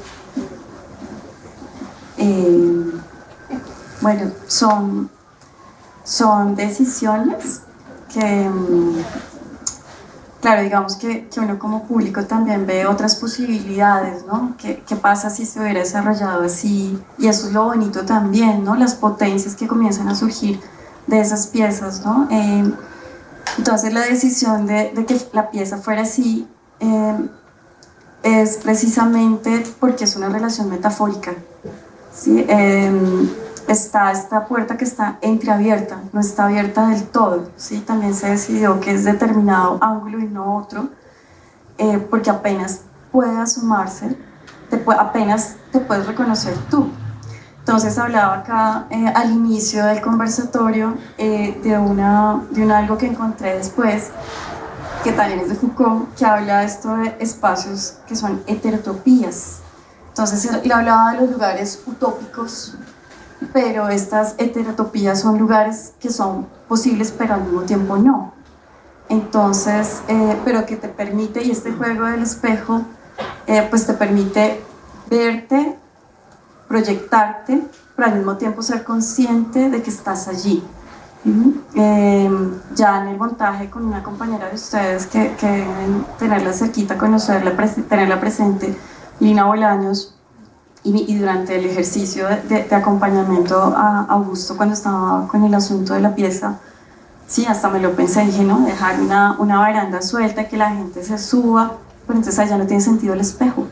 Bueno, son decisiones que, claro, digamos que uno como público también ve otras posibilidades, ¿no? ¿Qué pasa si se hubiera desarrollado así? Y eso es lo bonito también, ¿no? Las potencias que comienzan a surgir de esas piezas, ¿no? Entonces la decisión de que la pieza fuera así es precisamente porque es una relación metafórica, ¿sí? Está esta puerta que está entreabierta, no está abierta del todo, ¿sí? También se decidió que es determinado ángulo y no otro, porque apenas puede asomarse, apenas te puedes reconocer tú. Entonces hablaba acá al inicio del conversatorio de algo que encontré después, que también es de Foucault, que habla de esto de espacios que son heterotopías. Entonces él hablaba de los lugares utópicos, pero estas heterotopías son lugares que son posibles pero al mismo tiempo no. Entonces, pero que te permite, y este juego del espejo, pues te permite verte, proyectarte, pero al mismo tiempo ser consciente de que estás allí. Ya en el montaje con una compañera de ustedes que deben tenerla cerquita, conocerla, tenerla presente, Lina Bolaños, y durante el ejercicio de acompañamiento a Augusto cuando estaba con el asunto de la pieza, sí, hasta me lo pensé, dije, no, dejar una baranda suelta, que la gente se suba, pero entonces allá no tiene sentido el espejo,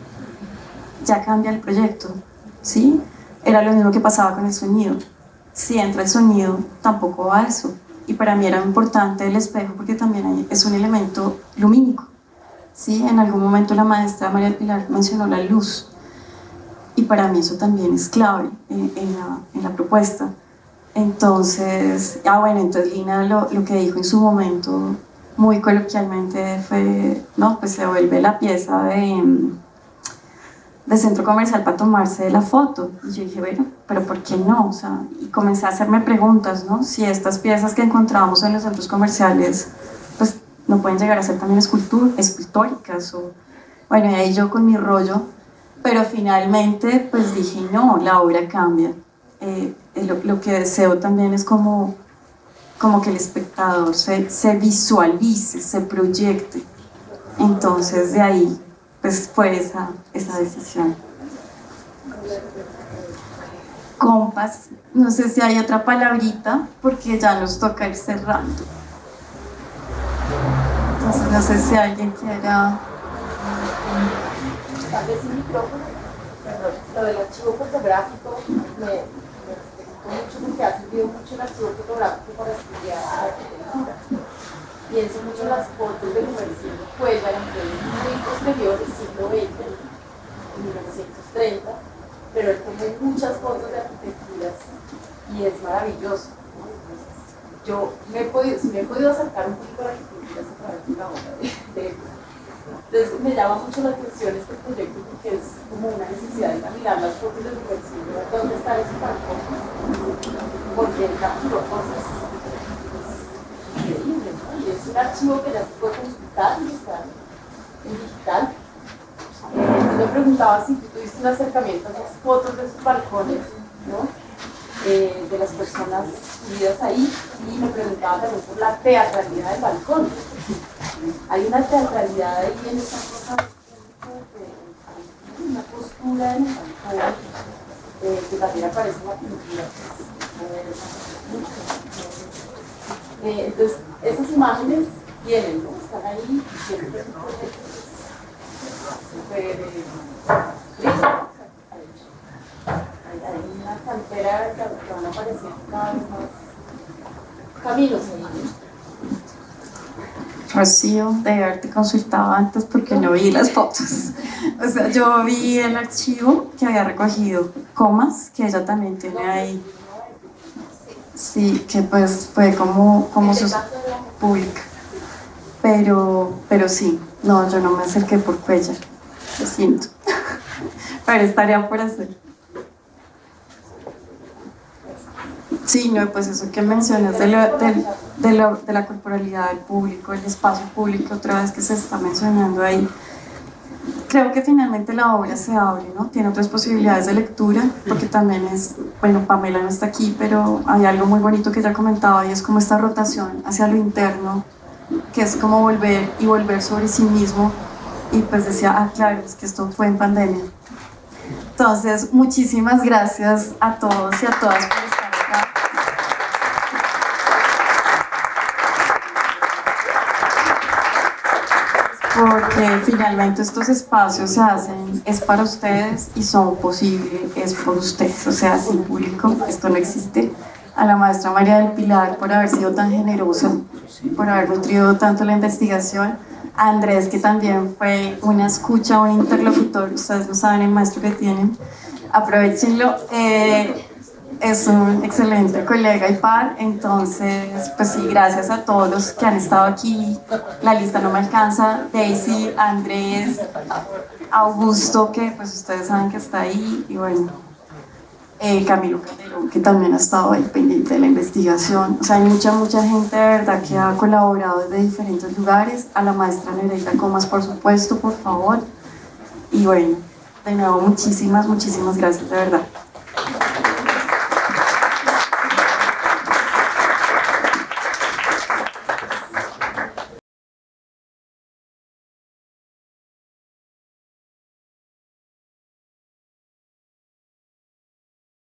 ya cambia el proyecto, ¿sí? Era lo mismo que pasaba con el sonido. Si entra el sonido, tampoco va eso. Y para mí era importante el espejo porque también es un elemento lumínico, ¿sí? En algún momento la maestra María Pilar mencionó la luz. Y para mí eso también es clave en la propuesta. Entonces, entonces Lina lo que dijo en su momento, muy coloquialmente, fue, no, pues se vuelve la pieza de centro comercial para tomarse la foto. Y yo dije, bueno, pero ¿por qué no? O sea, y comencé a hacerme preguntas, ¿no? Si estas piezas que encontramos en los centros comerciales, pues no pueden llegar a ser también escultóricas. Bueno, y ahí yo con mi rollo, pero finalmente pues dije, no, la obra cambia. Lo que deseo también es como que el espectador se visualice, se proyecte. Entonces de ahí pues fue esa decisión. Compás, no sé si hay otra palabrita porque ya nos toca ir cerrando. Entonces no sé si alguien quiera... Tal vez el micrófono, perdón, lo del archivo fotográfico me gustó mucho porque ha servido mucho el archivo fotográfico para estudiar arquitectura. Pienso mucho en las fotos de Gumersindo Cuéllar, aunque es muy posterior, del siglo XX, 1930, pero él tomó muchas fotos de arquitecturas y es maravilloso, ¿no? Entonces, yo me he podido acercar un poquito a la arquitectura a través de la obra de él. Entonces me llama mucho la atención este proyecto porque es como una necesidad de ir a mirar las fotos del Gumersindo, dónde está ese balcón, porque él capturó cosas increíbles, ¿no? Y es un archivo que ya se puede consultar y está en digital. Yo me preguntaba si tú tuviste un acercamiento a esas fotos de esos balcones, ¿no? De las personas vividas ahí, y me preguntaba también por la teatralidad del balcón. Hay una teatralidad ahí en esa cosa, una postura en el balcón, que también aparece en la pintura. Entonces, esas imágenes tienen, ¿no? Están ahí, siempre súper hay una cantera que van apareciendo cada vez más caminos ahí. Rocío, de haberte consultado antes porque no vi las fotos. O sea, yo vi el archivo que había recogido comas, que ella también tiene ahí. Sí, que pues fue como su pública. pero sí, no, yo no me acerqué por Cuellar, lo siento, pero estaría por hacer. Sí, no, pues eso que mencionas de la corporalidad del público, el espacio público, otra vez que se está mencionando ahí. Creo que finalmente la obra se abre, ¿no? Tiene otras posibilidades de lectura, porque también es, bueno, Pamela no está aquí, pero hay algo muy bonito que ella comentaba y es como esta rotación hacia lo interno, que es como volver y volver sobre sí mismo. Y pues decía, ah, claro, es que esto fue en pandemia. Entonces, muchísimas gracias a todos y a todas por estar acá. Porque finalmente estos espacios se hacen, es para ustedes y son posibles, es por ustedes, o sea, sin público esto no existe. A la maestra María del Pilar por haber sido tan generosa, por haber nutrido tanto la investigación. A Andrés, que también fue una escucha, un interlocutor, ustedes no saben el maestro que tienen, aprovechenlo. Es un excelente colega y par, entonces, pues sí, gracias a todos los que han estado aquí. La lista no me alcanza. Daisy, Andrés, Augusto, que pues ustedes saben que está ahí, y bueno, Camilo Calderón, que también ha estado ahí pendiente de la investigación. O sea, hay mucha gente de verdad que ha colaborado desde diferentes lugares. A la maestra Nereida Comas, por supuesto, por favor. Y bueno, de nuevo, muchísimas gracias, de verdad.